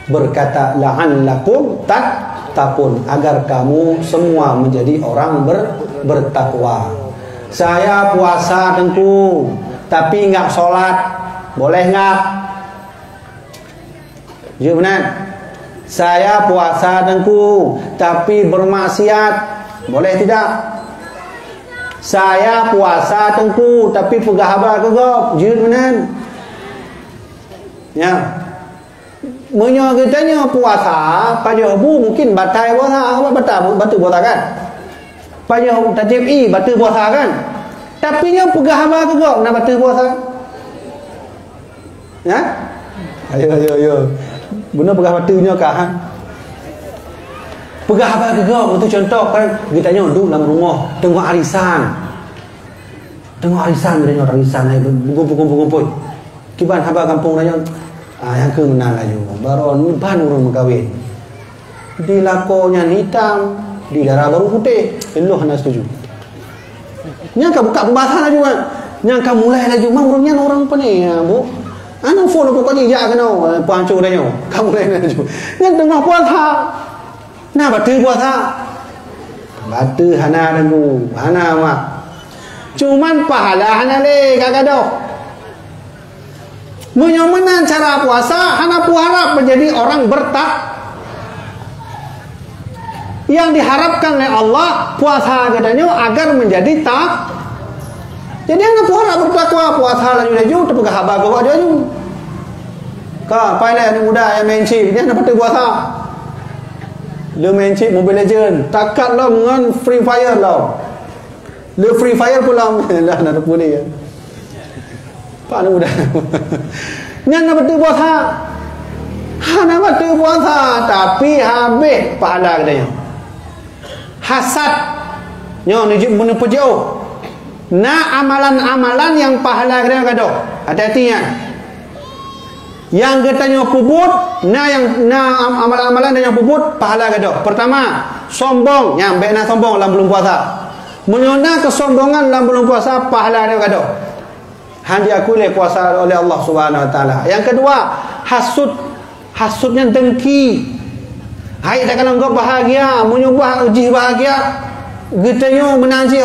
berkata la'allakum tattaqun, agar kamu semua menjadi orang bertakwa. Saya puasa tengku tapi enggak sholat, boleh enggak? Ya benar. Saya puasa tengku tapi bermaksiat, boleh tidak? Saya puasa tengku tapi pegahaba kegop, jin benar. Ya. Menyo katanya puasa pada bu mungkin batal puasa, apa batal puasa kan? Pada tajib batal puasa kan? Tapi nya pegahaba kegop nak batal puasa. Ya? Ayo. Benar pegah batalnya kah? Pegah apa gegap itu contoh kan kita tanya duduk dalam rumah tengok arisan dia arisan berkumpul kiban haba kampung nanya yang ke menang laju baron ban orang berkahwin di lakonya hitam di darah baru putih eloh nak setuju nyangka buka pembahasan laju kan nyangka mulai laju urangnya orang apa ni bu anu follow pokoknya ya kena pancur dia kamu mulai laju yang tengah puasa. Nah, batal puasa. Batal hana dulu, hana mak. Cuman pahala hana le kagak dah. Menyomenan cara puasa, hana puharap menjadi orang yang diharapkan oleh Allah puasa katanya agar menjadi tak. Jadi hana puharap bertakwa puasa laju tepuk haba gawak dia ju. Ka, pai le muda yang main chip, dia nak batal puasa. Dia main chip Mobile Legend takat lah dengan Free Fire lah. Dia Free Fire pula lah nak boleh ya. Pak nak mudah. Nyan nak betul puasa. Nak betul puasa tapi habis pahala katanya. Hasad. Nyo nujib menuju jauh. Na amalan-amalan yang pahala katanya kado. Hati-hati ya. Yang katanya puput, amalan-amalan yang puput pahala gadoh. Pertama, sombong, yang baik nak sombong dalam bulan puasa. Menyona kesombongan dalam bulan puasa pahala gadoh. Han diakui oleh kuasa oleh Allah Subhanahu wa taala. Yang kedua, hasudnya dengki. Hai tak kalau engkau bahagia, menyubah uji bahagia, getanya menanti